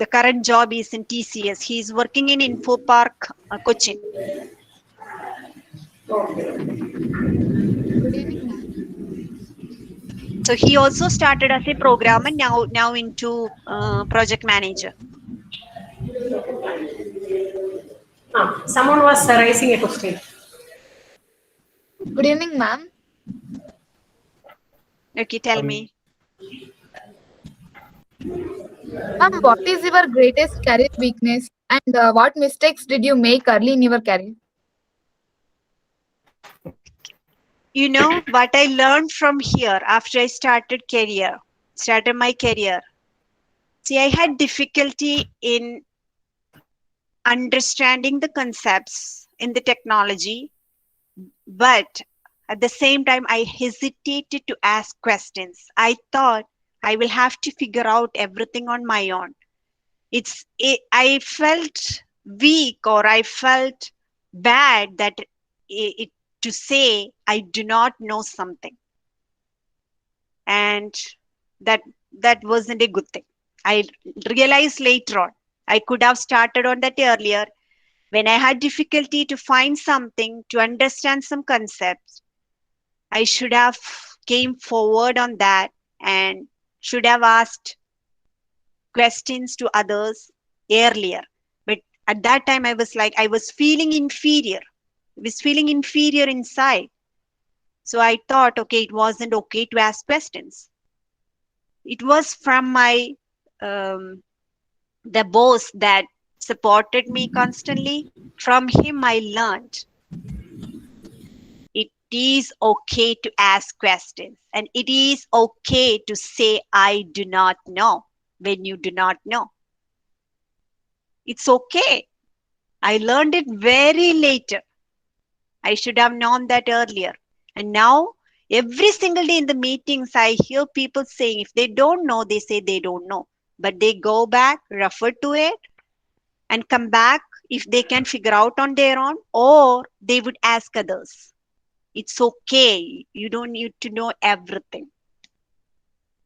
the current job is in TCS. He's working in Info Park, Cochin. So he also started as a programmer, now into project manager. Someone was raising a question. Good evening, ma'am. Okay, tell me. Ma'am, what is your greatest career weakness and what mistakes did you make early in your career? What I learned from here after I started my career. See, I had difficulty in understanding the concepts in the technology, but at the same time, I hesitated to ask questions. I thought I will have to figure out everything on my own. I felt weak, or I felt bad that to say I do not know something. And that wasn't a good thing. I realized later on I could have started on that earlier. When I had difficulty to find something, to understand some concepts, I should have came forward on that and should have asked questions to others earlier. But at that time, I was feeling inferior. I was feeling inferior inside. So I thought, okay, it wasn't okay to ask questions. It was from my the boss that supported me constantly. From him, I learned it is okay to ask questions, and it is okay to say I do not know when you do not know. It's okay. I learned it very later. I should have known that earlier. And now, every single day in the meetings, I hear people saying if they don't know, they say they don't know. But they go back, refer to it, and come back if they can figure out on their own, or they would ask others. It's okay. You don't need to know everything.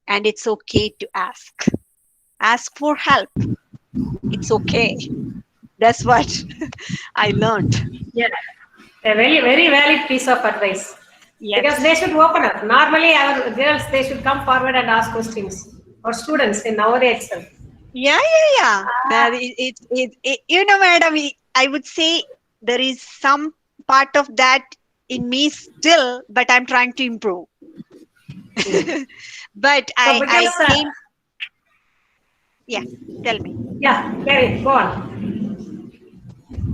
And it's okay to ask. Ask for help. It's okay. That's what I learned. Yeah, a very valid piece of advice. Yes. Because they should open up. Normally, our girls, they should come forward and ask questions. Or students in nowadays itself. Yeah. That you know, madam, I would say there is some part of that in me still, but I'm trying to improve. But So I because, came. Yeah, tell me. Yeah, Gary, go on.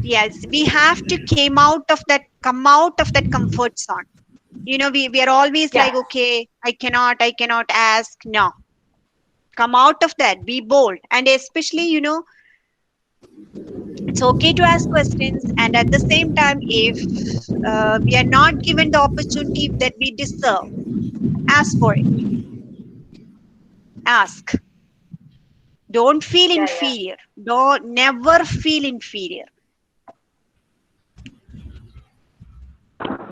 Yes, we have to come out of that comfort zone. You know, we are always like, okay, I cannot ask. No, come out of that, be bold. And especially, you know, it's okay to ask questions. And at the same time, if we are not given the opportunity that we deserve, ask for it. Ask. Don't feel inferior. Don't never feel inferior.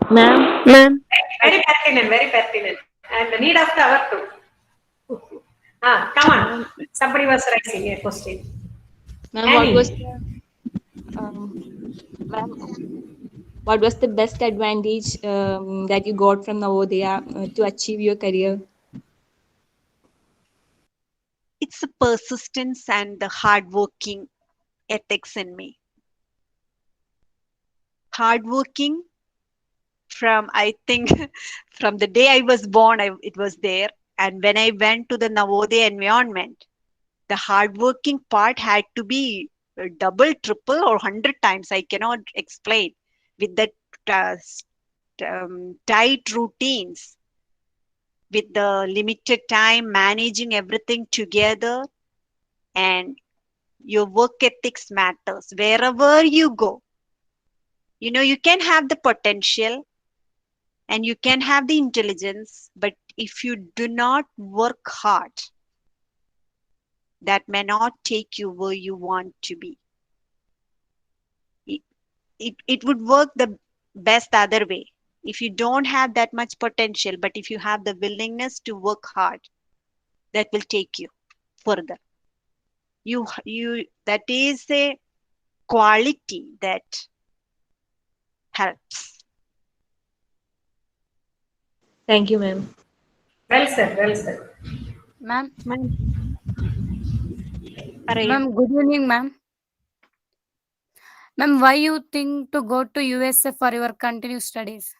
Ma'am. Very pertinent. And the need of the hour too. Come on. Somebody was raising a question. Ma'am, what was the best advantage that you got from Navodaya to achieve your career? It's the persistence and the hardworking ethics in me. Hardworking from, I think, from the day I was born, it was there. And when I went to the Navodaya environment, the hardworking part had to be double, triple, or 100 times. I cannot explain. With the tight routines, with the limited time, managing everything together, and your work ethics matters wherever you go. You know, you can have the potential and you can have the intelligence, but if you do not work hard, that may not take you where you want to be. It would work the best the other way. If you don't have that much potential, but if you have the willingness to work hard, that will take you further. That is a quality that helps. Thank you, ma'am. Well said. Ma'am. Ma'am, Good evening, ma'am. Ma'am, why you think to go to USA for your continued studies?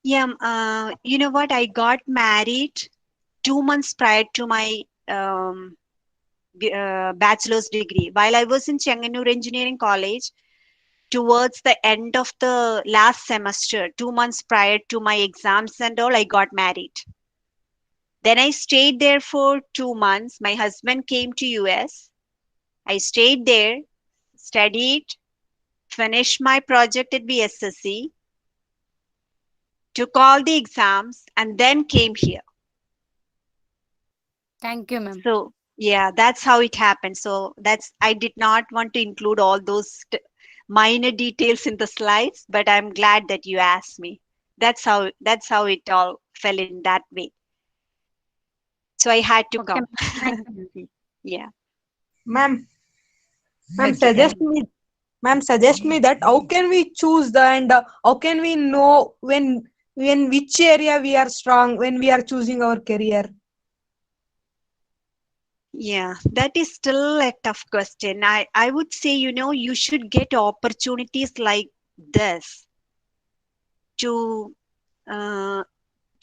Yeah, you know what? I got married 2 months prior to my bachelor's degree. While I was in Chenganur Engineering College, towards the end of the last semester, 2 months prior to my exams and all, I got married. Then I stayed there for 2 months. My husband came to US. I stayed there, studied, finished my project at BSSC, took all the exams, and then came here. Thank you, ma'am. So yeah, that's how it happened. So I did not want to include all those minor details in the slides, but I'm glad that you asked me. That's how it all fell in that way. So I had to come. Yeah. Ma'am, Okay. suggest me that how can we choose the and how can we know when which area we are strong when we are choosing our career? Yeah, that is still a tough question. I would say, you should get opportunities like this to uh,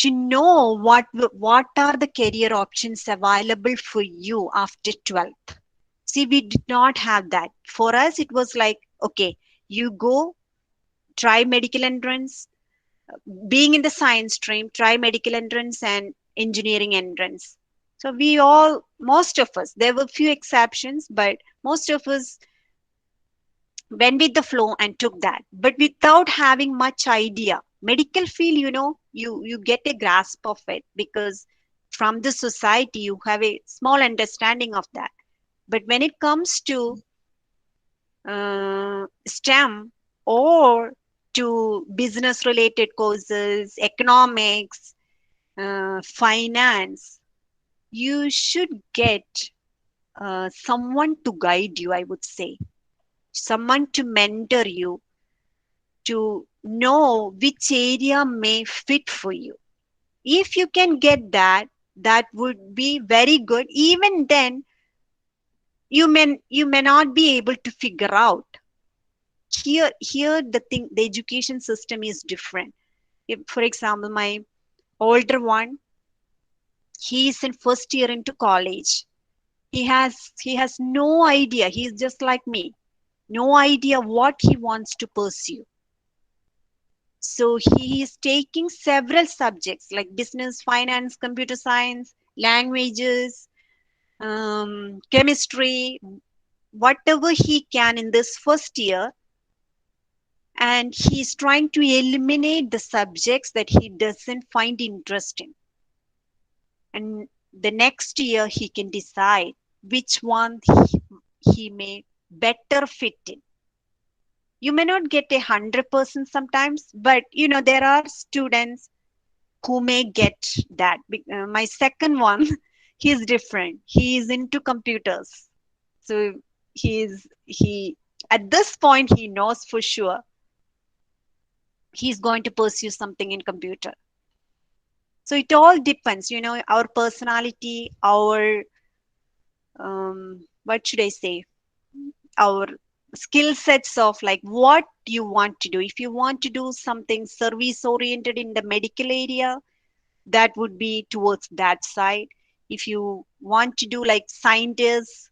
know what are the career options available for you after 12th. See, we did not have that. For us, it was like, okay, you go try medical entrance, being in the science stream, try medical entrance and engineering entrance. So most of us, there were few exceptions, but most of us went with the flow and took that, but without having much idea. Medical field, you get a grasp of it because from the society you have a small understanding of that. But when it comes to STEM or to business related courses, economics, finance, you should get someone to guide you, I would say, someone to mentor you, to know which area may fit for you. If you can get that, that would be very good. Even then, you may not be able to figure out. Here the education system is different. If, for example, my older one, he is in first year into college. He has no idea. He's just like me, no idea what he wants to pursue. So he is taking several subjects like business, finance, computer science, languages, chemistry, whatever he can in this first year. And he's trying to eliminate the subjects that he doesn't find interesting. And the next year he can decide which one he may better fit in. You may not get 100% sometimes, but there are students who may get that. My second one, he's different. He is into computers. So he at this point he knows for sure he's going to pursue something in computer. So it all depends, our personality, our what should I say, our skill sets of like what you want to do. If you want to do something service oriented in the medical area, that would be towards that side. If you want to do like scientists,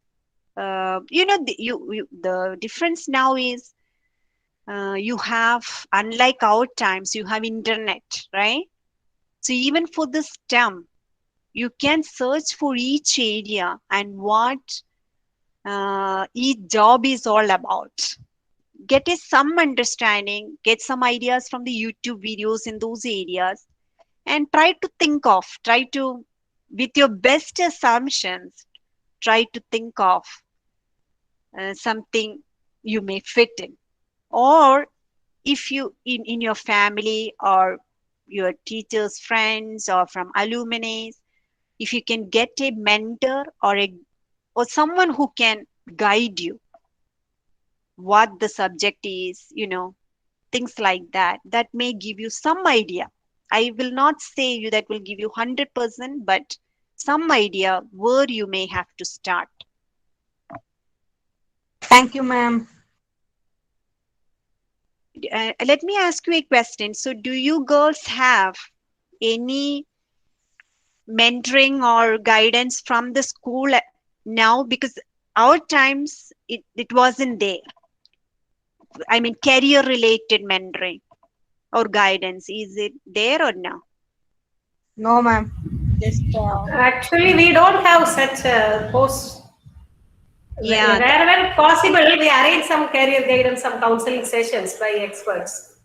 the difference now is you have, unlike our times, you have internet, right? So even for the STEM, you can search for each area and what each job is all about. Get some understanding, get some ideas from the YouTube videos in those areas, and try to, with your best assumptions, try to think of something you may fit in. Or if you, in your family or your teachers, friends, or from alumni, if you can get a mentor or someone who can guide you what the subject is, things like that, that may give you some idea. I will not say you that will give you 100%, but some idea where you may have to start. Thank you, ma'am. Let me ask you a question. So do you girls have any mentoring or guidance from the school now? Because our times it wasn't there. I mean, career related mentoring or guidance, is it there or no? No, ma'am. Just Actually, we don't have such a post. Yeah. Wherever possible, we arrange some career guidance, some counseling sessions by experts.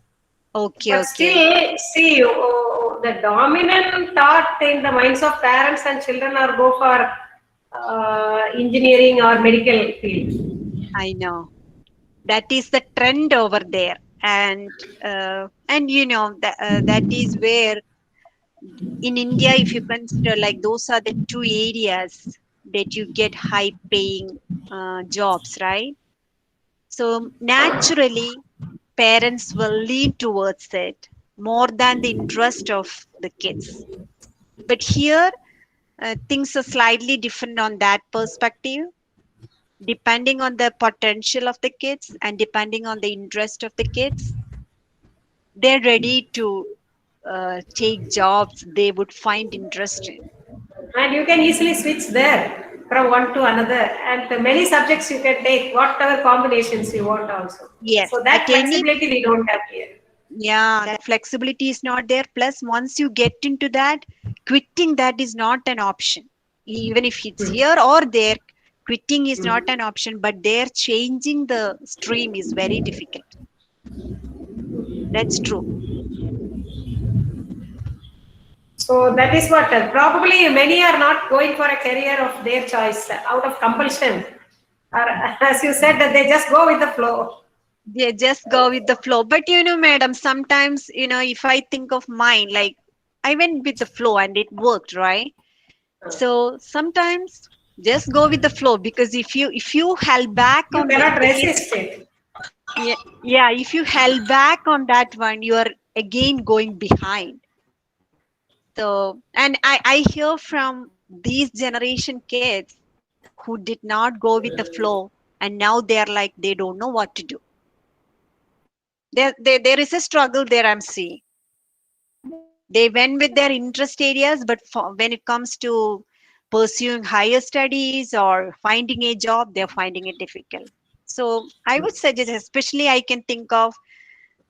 Okay, But okay. still, see, the dominant thought in the minds of parents and children are go for engineering or medical field. I know. That is the trend over there, and you know that is where in India, if you consider, like, those are the two areas that you get high paying jobs, right? So naturally, parents will lean towards it more than the interest of the kids. But here, things are slightly different on that perspective. Depending on the potential of the kids and depending on the interest of the kids, they're ready to take jobs they would find interesting. And you can easily switch there from one to another. And the many subjects you can take, whatever combinations you want also. Yes, So at that any, flexibility we don't have here. yeah, that flexibility is not there. Plus, once you get into that, quitting that is not an option. Even if it's here or there, quitting is not an option, but there changing the stream is very difficult. That's true. So that is what probably many are not going for a career of their choice out of compulsion. Or as you said, that they just go with the flow. They just go with the flow. But you know, madam, sometimes, you know, if I think of mine, like, I went with the flow and it worked, right? So sometimes just go with the flow, because if you held back You on cannot the case, resist it. yeah, if you held back on that one, you are again going behind. So, and I hear from these generation kids who did not go with the flow, and now they're like they don't know what to do. There is a struggle there I'm seeing. They went with their interest areas, but when it comes to pursuing higher studies or finding a job, they're finding it difficult. So I would suggest, especially I can think of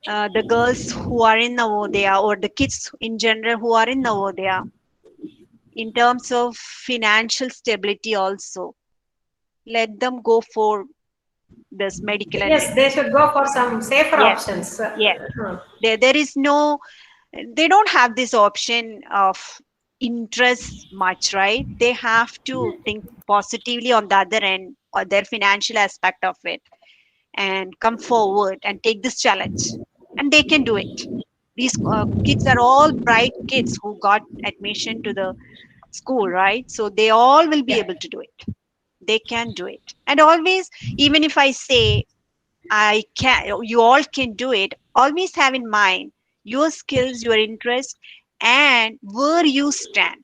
the girls who are in Navodaya, or the kids in general who are in Navodaya, in terms of financial stability also, let them go for this medical and Yes, they should go for some safer yes, options. yes. There is no, they don't have this option of interest much, right? They have to think positively on the other end, or their financial aspect of it, and come forward and take this challenge, and they can do it. These kids are all bright kids who got admission to the school, right? So they all will be able to do it. They can do it. And always, even if I say I can, you all can do it, always have in mind your skills, your interest, and where you stand.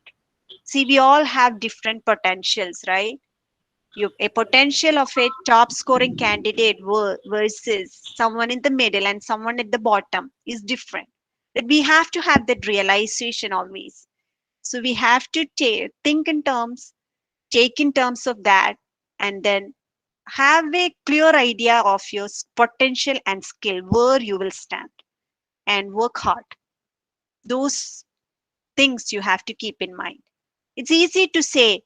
See, we all have different potentials, right? A potential of a top scoring candidate versus someone in the middle and someone at the bottom is different. That we have to have that realization always. So we have to think in terms, take in terms of that, and then have a clear idea of your potential and skill, where you will stand, and work hard. Those things you have to keep in mind. It's easy to say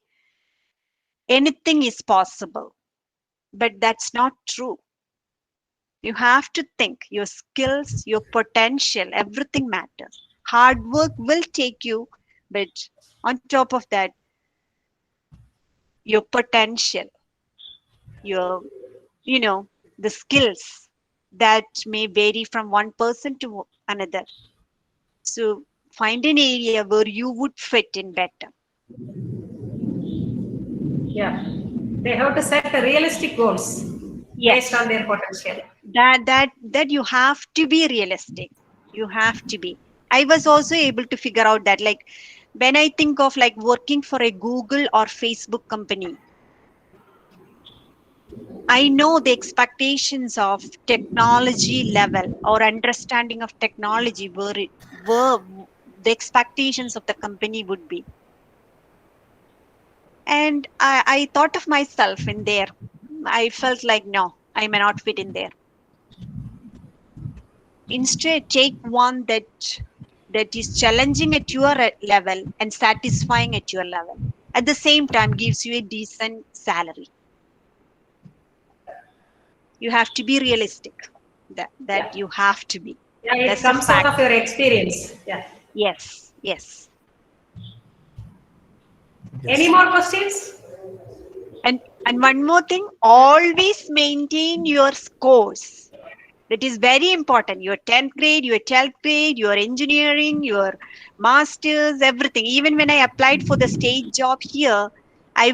anything is possible, but that's not true. You have to think your skills, your potential, everything matters. Hard work will take you, but on top of that, your potential, your, you know, the skills that may vary from one person to another. So find an area where you would fit in better. Yeah, they have to set the realistic goals based on their potential. That you have to be realistic. You have to be. I was also able to figure out that, like, when I think of like working for a Google or Facebook company, I know the expectations of technology level or understanding of technology were the expectations of the company would be. And I thought of myself in there. I felt like, no, I may not fit in there. Instead, take one that is challenging at your level and satisfying at your level. At the same time, gives you a decent salary. You have to be realistic. That you have to be. Yeah, it That's a comes out fact. of your experience. Yeah. Yes. Any more questions? And And one more thing, always maintain your scores. That is very important. Your 10th grade, your 12th grade, your engineering, your masters, everything. Even when I applied for the state job here, I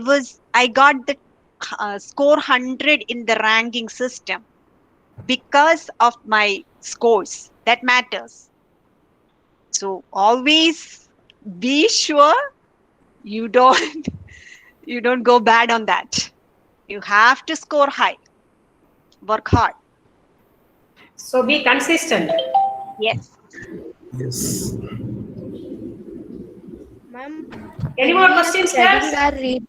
got the score 100 in the ranking system because of my scores. That matters. So always be sure you don't you don't go bad on that. You have to score high. Work hard. So be consistent. Yes. Yes. Ma'am, Any when more we are questions, studying girls? our reading,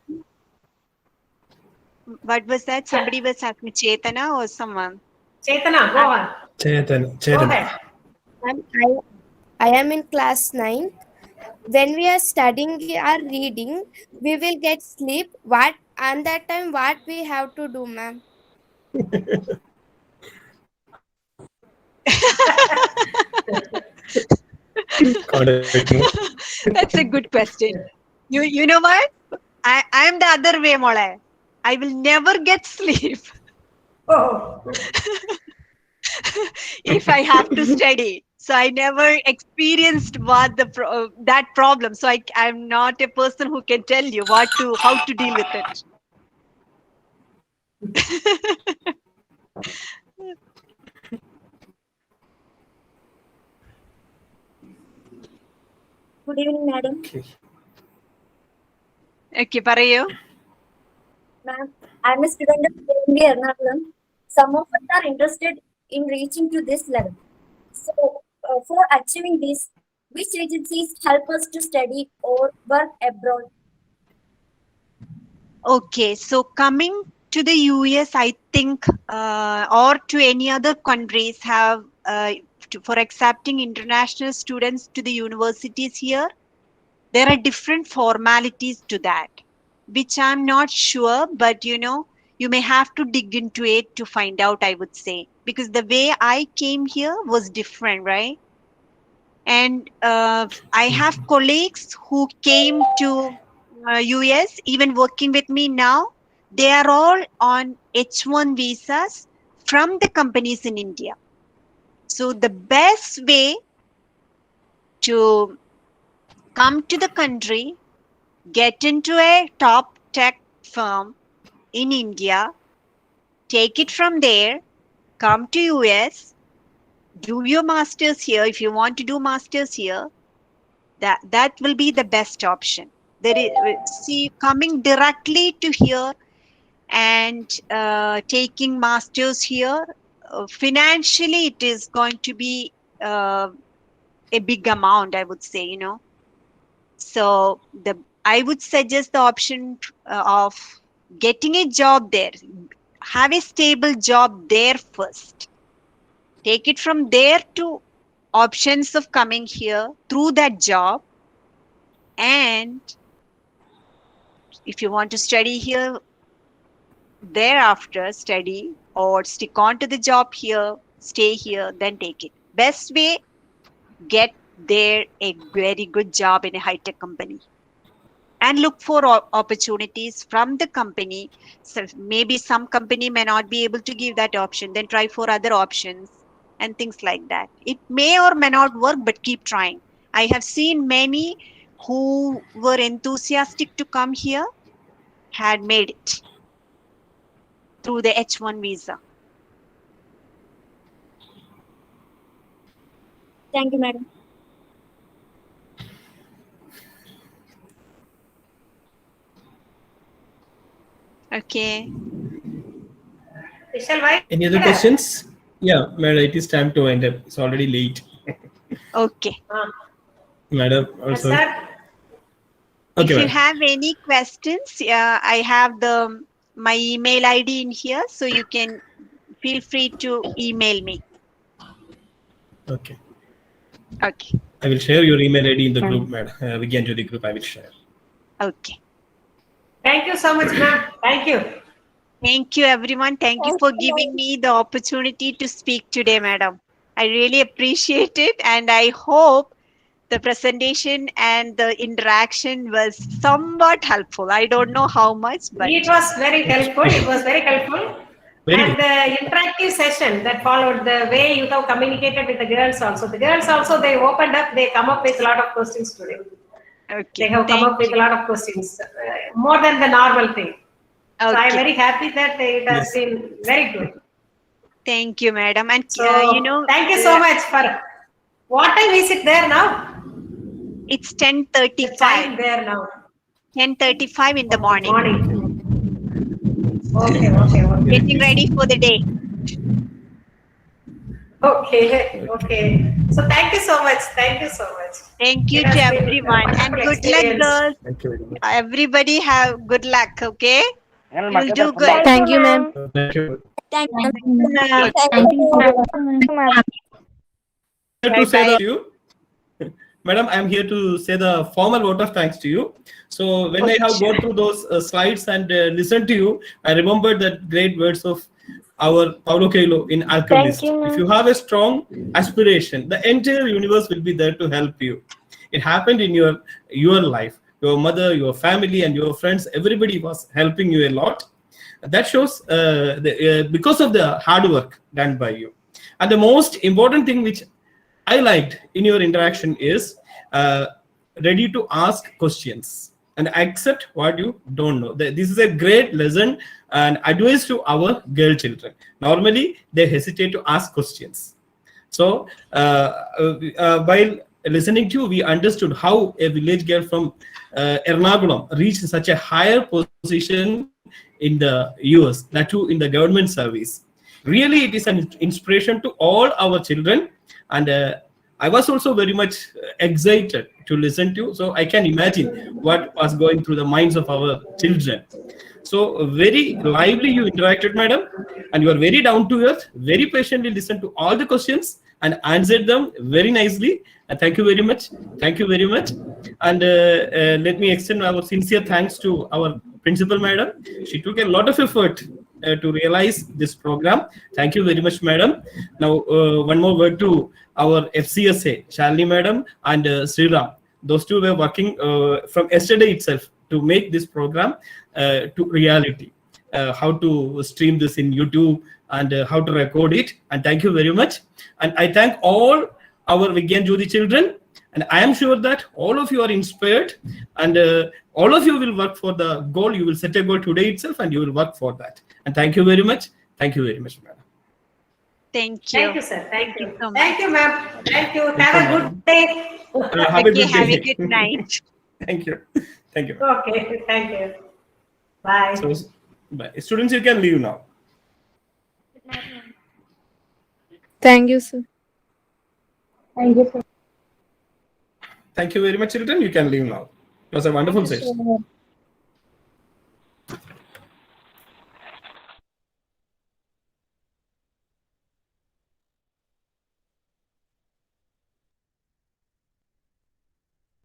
What was that? Somebody was asking Chetana or someone? Chetana, go on. Go ahead. ma'am, I am in class 9. When we are studying our reading, we will get sleep. What and that time what we have to do, ma'am? That's a good question. You know what? I'm the other way, Mole. I will never get sleep Oh. if I have to study. So I never experienced what that problem. So I'm not a person who can tell you how to deal with it. Good evening, madam. Okay, parayu. Ma'am, I'm a student of KMD Ernakulam. Some of us are interested in reaching to this level. So, for achieving this, which agencies help us to study or work abroad? Okay, so coming to the US, I think, or to any other countries have for accepting international students to the universities here, there are different formalities to that, which I'm not sure, but you may have to dig into it to find out, I would say, because the way I came here was different, right? And I have colleagues who came to US, even working with me now. They are all on H1 visas from the companies in India. So the best way to come to the country, get into a top tech firm in India, take it from there, come to US, do your masters here. If you want to do masters here, that will be the best option. There is, see, coming directly to here and taking masters here, financially it is going to be a big amount, I would say. So I would suggest the option of getting a job there. Have a stable job there first. Take it from there to options of coming here through that job. And if you want to study here, thereafter study or stick on to the job here, stay here, then take it. Best way, get there a very good job in a high-tech company. And look for opportunities from the company. So maybe some company may not be able to give that option. Then try for other options and things like that. It may or may not work, but keep trying. I have seen many who were enthusiastic to come here had made it through the H1 visa. Thank you, madam. Okay. Any other questions? Yeah, madam, it is time to wind up. It's already late. Okay. Madam, also. If you have any questions, I have my email ID in here, so you can feel free to email me. Okay. Okay. I will share your email ID in the group, madam. Vigyan Jyoti group, I will share. Okay. Thank you so much, ma'am. Thank you. Thank you, everyone. Thank you for giving me the opportunity to speak today, madam. I really appreciate it, and I hope The presentation and the interaction was somewhat helpful. I don't know how much, but It was very helpful. It was very helpful. Very And the interactive session that followed, the way you have communicated with the girls also. The girls also, they opened up, they come up with a lot of questions today. Okay, They have come thank up with you. a lot of questions, more than the normal thing. So I'm Okay. very happy that it has Yes. been very good. Thank you, madam. And So you know, thank you so much for. What time is it there now? it's The 10:35. time there now. 10:35 in the morning. Okay, okay, okay. Getting ready for the day. Okay, okay. So thank you so much. Thank you so much. Thank you It to has been a everyone, and wonderful good luck, experience. girls. Thank you very much. Everybody have good luck. Okay, you'll do good. Thank you, ma'am. Thank you. Thank Thank you, you, ma'am. Thank you. Here Bye to say bye. that you, madam, I am here to say the formal vote of thanks to you. So when I have gone through those slides and listened to you, I remembered that great words of our Paulo Coelho in Alchemist. If you have a strong aspiration, the entire universe will be there to help you. It happened in your life. Your mother, your family, and your friends, everybody was helping you a lot. That shows because of the hard work done by you. And the most important thing which I liked in your interaction is ready to ask questions and accept what you don't know. This is a great lesson and advice to our girl children. Normally, they hesitate to ask questions. So, while listening to you, we understood how a village girl from Ernakulam reached such a higher position in the US, that too in the government service. Really, it is an inspiration to all our children. And I was also very much excited to listen to. So I can imagine what was going through the minds of our children. So very lively you interacted, madam, and you are very down to earth, very patiently listened to all the questions and answered them very nicely. And thank you very much. Thank you very much. And let me extend our sincere thanks to our principal, madam. She took a lot of effort to realize this program. Thank you very much, madam. Now, one more word to our FCSA, Shalini madam and Sriram. Those two were working from yesterday itself to make this program to reality. How to stream this in YouTube and how to record it. And thank you very much. And I thank all our Vigyan Jyoti children. And I am sure that all of you are inspired and all of you will work for the goal. You will set a goal today itself and you will work for that. And thank you very much. Thank you very much, madam. Thank you. Thank you, sir. Thank you. So Thank you, ma'am. Thank you. Have a good day. Have a Okay, good have day. a good night. Thank you. Thank you. Okay. Thank you. Bye. So, bye. Students, you can leave now. Thank you, sir. Thank you, sir. Thank you very much, children. You can leave now. It was a wonderful session. Sure.